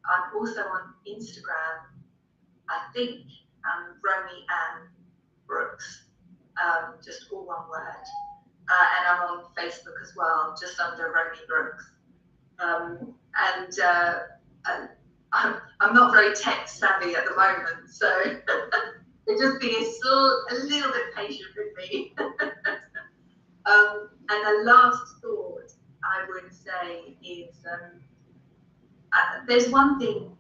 I'm also on Instagram. I think Romyann Brooks, just all one word. And I'm on Facebook as well, just under Romyann Brooks. I'm not very tech savvy at the moment, so just be a little bit patient with me. And the last thought I would say is there's one thing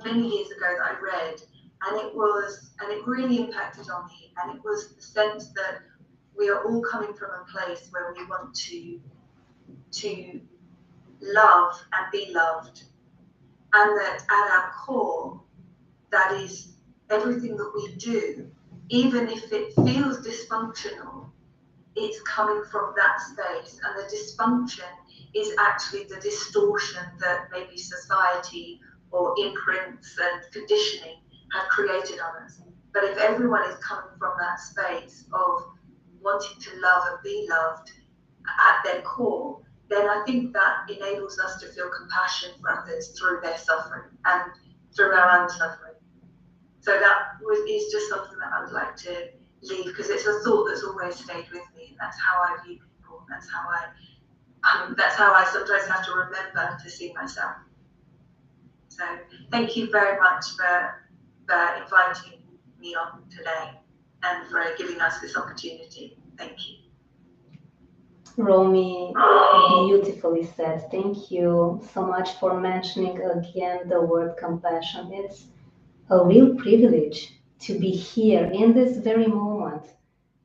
many years ago that I read, and it really impacted on me, and it was the sense that we are all coming from a place where we want to love and be loved, and that at our core, that is everything that we do, even if it feels dysfunctional, it's coming from that space, and the dysfunction is actually the distortion that maybe society or imprints and conditioning have created on us. But if everyone is coming from that space of wanting to love and be loved at their core, then I think that enables us to feel compassion for others through their suffering and through our own suffering. So that is just something that I would like to leave, because it's a thought that's always stayed with me, and that's how I view people. That's how I sometimes have to remember to see myself. So thank you very much for inviting me on today and for giving us this opportunity. Thank you. Romy, beautifully said. Thank you so much for mentioning again the word compassion. It's a real privilege to be here in this very moment,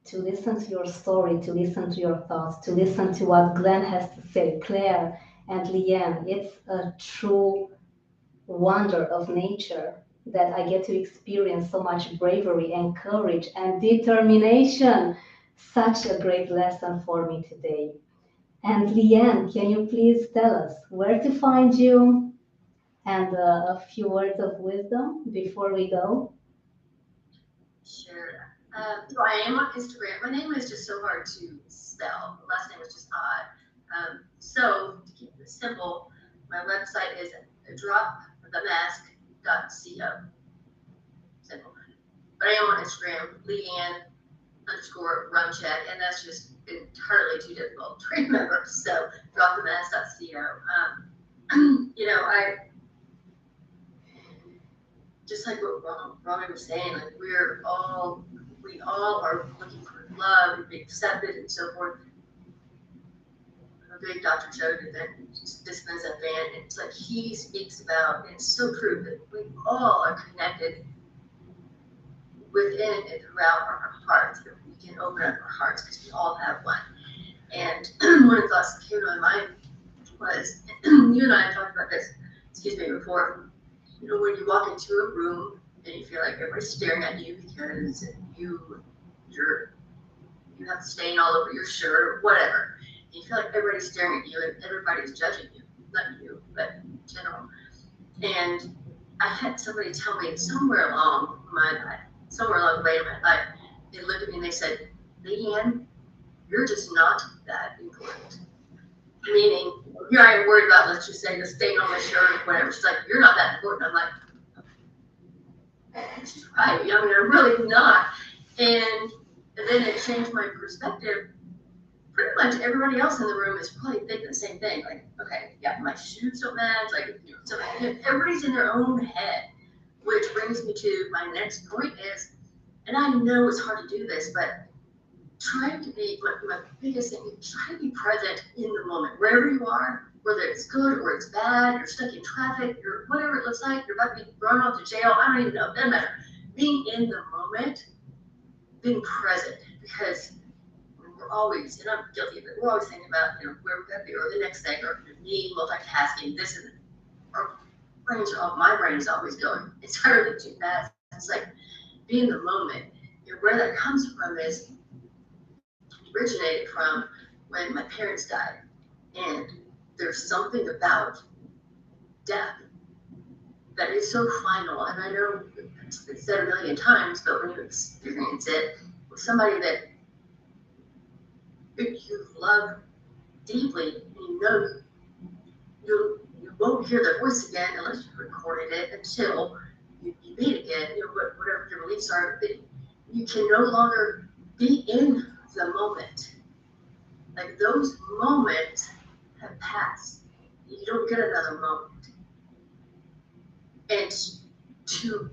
to listen to your story, to listen to your thoughts, to listen to what Glenn has to say, Claire and Leighanne. It's a true wonder of nature that I get to experience so much bravery and courage and determination. Such a great lesson for me today. And Leighanne, can you please tell us where to find you and a few words of wisdom before we go? Sure. So I am on Instagram. My name is just so hard to spell. The last name is just odd. So to keep it simple, my website is dropthemask.co. Simple. But I am on Instagram, Leighanne_Hromcik, and that's just entirely too difficult to remember. So dropthemask.co. I just like what Romyann was saying, like we all are looking for love and be accepted and so forth. A big Dr. Joe did that Dispenza van, and it's like he speaks about, and it's so true that we all are connected within and throughout our hearts, that we can open up our hearts because we all have one. And one of the thoughts that came to my mind was, you and I have talked about this, before. When you walk into a room and you feel like everybody's staring at you because you have stain all over your shirt or whatever, and you feel like everybody's staring at you and everybody's judging you, not you, but in general. And I had somebody tell me somewhere along somewhere along the way in my life, they looked at me and they said, Leighanne, you're just not that important. Meaning, here I am worried about, let's just say, the stain on my shirt or whatever. She's like, you're not that important. I'm like, she's right. I mean, I'm really not. And then it changed my perspective. Pretty much everybody else in the room is probably thinking the same thing. Like, okay, yeah, my shoes don't match. Like, so everybody's in their own head, which brings me to my next point is, and I know it's hard to do this, but trying to be, my biggest thing is try to be present in the moment, wherever you are, whether it's good or it's bad, you're stuck in traffic, you're whatever it looks like, you're about to be thrown off to jail, I don't even know, it doesn't matter. Being in the moment, being present, because we're always, and I'm guilty of it, we're always thinking about, where we're going to be, or the next thing, or me multitasking, this and our brains are, my brain is always going. It's hard to do that. It's like, be in the moment. Where that comes from is, originated from when my parents died. And there's something about death that is so final. And I know it's been said a million times, but when you experience it with somebody that you love deeply, and you won't hear their voice again unless you recorded it until you meet again, whatever your beliefs are, but you can no longer be in the moment. Like, those moments have passed. You don't get another moment. And to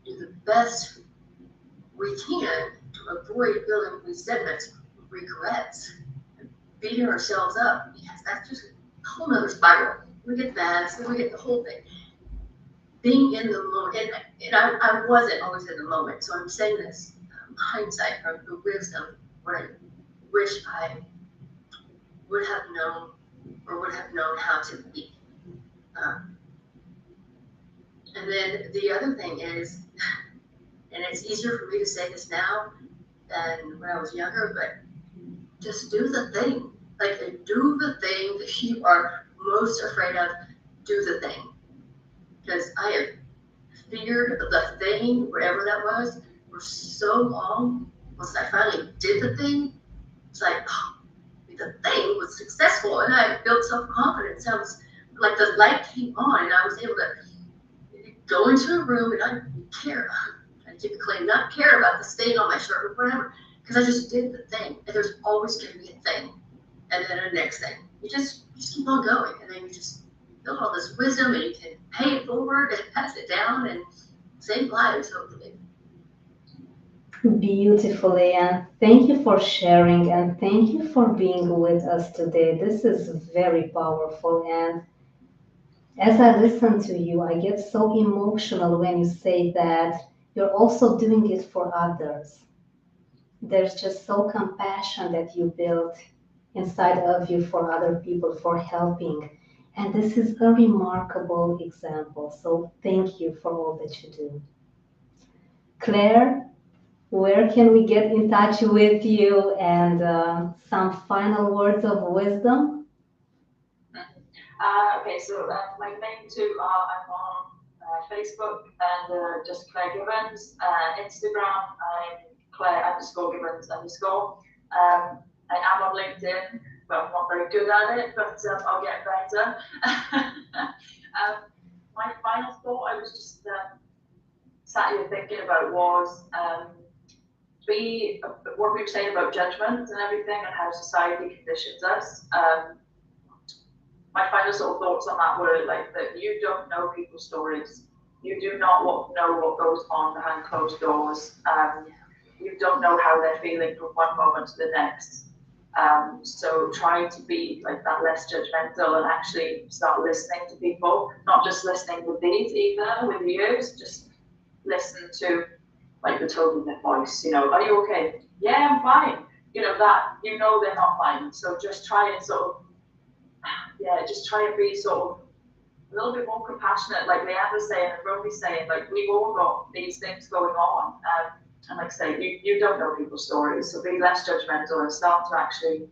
do the best we can to avoid feeling resentments, regrets, and beating ourselves up, because that's just a whole nother spiral. We get mad, so we get the whole thing. Being in the moment, and I wasn't always in the moment, so I'm saying this hindsight from the wisdom, what I wish I would have known, or would have known how to be. And then the other thing is, and it's easier for me to say this now than when I was younger, but just do the thing. Like, do the thing that you are most afraid of, do the thing. Because I have feared the thing, whatever that was, for so long. Once I finally did the thing, it's like, oh, the thing was successful, and I built self-confidence. I was like, the light came on, and I was able to go into a room and I typically not care about the stain on my shirt or whatever, because I just did the thing. And there's always going to be a thing, and then a next thing. You just keep on going, and then you just build all this wisdom, and you can pay it forward and pass it down and save lives, hopefully. Beautiful, Leighanne. Thank you for sharing, and thank you for being with us today. This is very powerful, and as I listen to you, I get so emotional when you say that you're also doing it for others. There's just so compassion that you build inside of you for other people, for helping. And this is a remarkable example. So thank you for all that you do. Claire, where can we get in touch with you, and some final words of wisdom? Okay, so my main two are, I'm on Facebook and just Claire Gibbons. Instagram, I'm Claire_Gibbons_. I am on LinkedIn, but I'm not very good at it, but I'll get better. My final thought I was just sat here thinking about was what we were saying about judgment and everything and how society conditions us. My final sort of thoughts on that were like that you don't know people's stories. You do not know what goes on behind closed doors. You don't know how they're feeling from one moment to the next. So try to be like that, less judgmental, and actually start listening to people, not just listening with these either, with ears, just listen to like the tone of their voice. Are you okay? Yeah, I'm fine. That, they're not fine. So just try and just try and be sort of a little bit more compassionate, like Leighanne was saying and Romy's saying, like we've all got these things going on. And like I say, you don't know people's stories, so be less judgmental and start to actually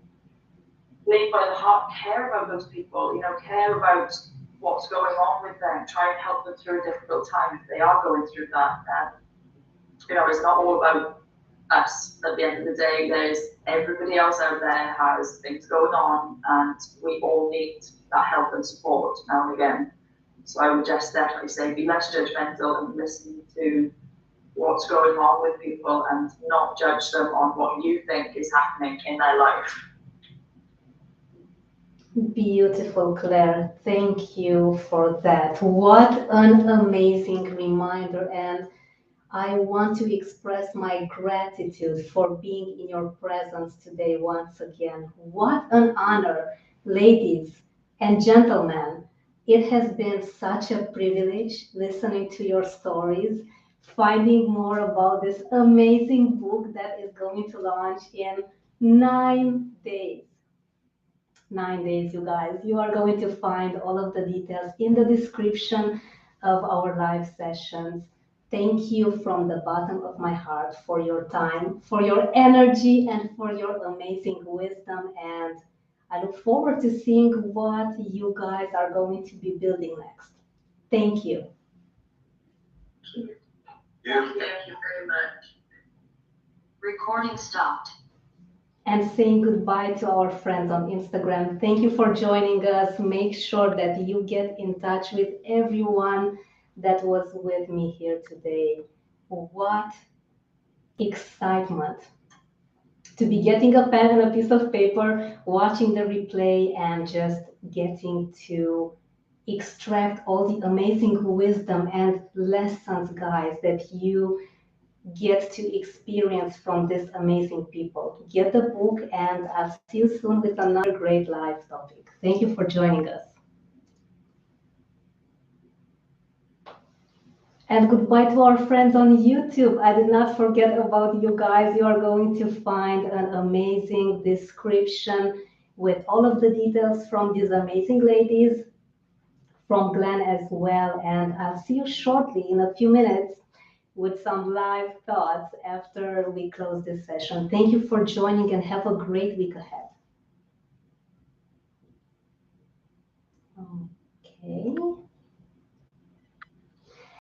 lead by the heart, care about those people, care about what's going on with them, try and help them through a difficult time if they are going through that. you know, it's not all about us. At the end of the day, there's everybody else out there has things going on, and we all need that help and support now and again. So I would just definitely say be less judgmental and listen to what's going on with people and not judge them on what you think is happening in their life. Beautiful, Claire. Thank you for that. What an amazing reminder. And I want to express my gratitude for being in your presence today once again. What an honor, ladies and gentlemen. It has been such a privilege listening to your stories, finding more about this amazing book that is going to launch in 9 days. 9 days, you guys. You are going to find all of the details in the description of our live sessions. Thank you from the bottom of my heart for your time, for your energy, and for your amazing wisdom. And I look forward to seeing what you guys are going to be building next. Thank you. Thank you very much. Recording stopped. And saying goodbye to our friends on Instagram. Thank you for joining us. Make sure that you get in touch with everyone that was with me here today. What excitement to be getting a pen and a piece of paper, watching the replay, and just getting to extract all the amazing wisdom and lessons, guys, that you get to experience from these amazing people. Get the book, and I'll see you soon with another great live topic. Thank you for joining us. And goodbye to our friends on YouTube. I did not forget about you guys. You are going to find an amazing description with all of the details from these amazing ladies, from Glenn as well. And I'll see you shortly in a few minutes with some live thoughts after we close this session. Thank you for joining and have a great week ahead. Okay.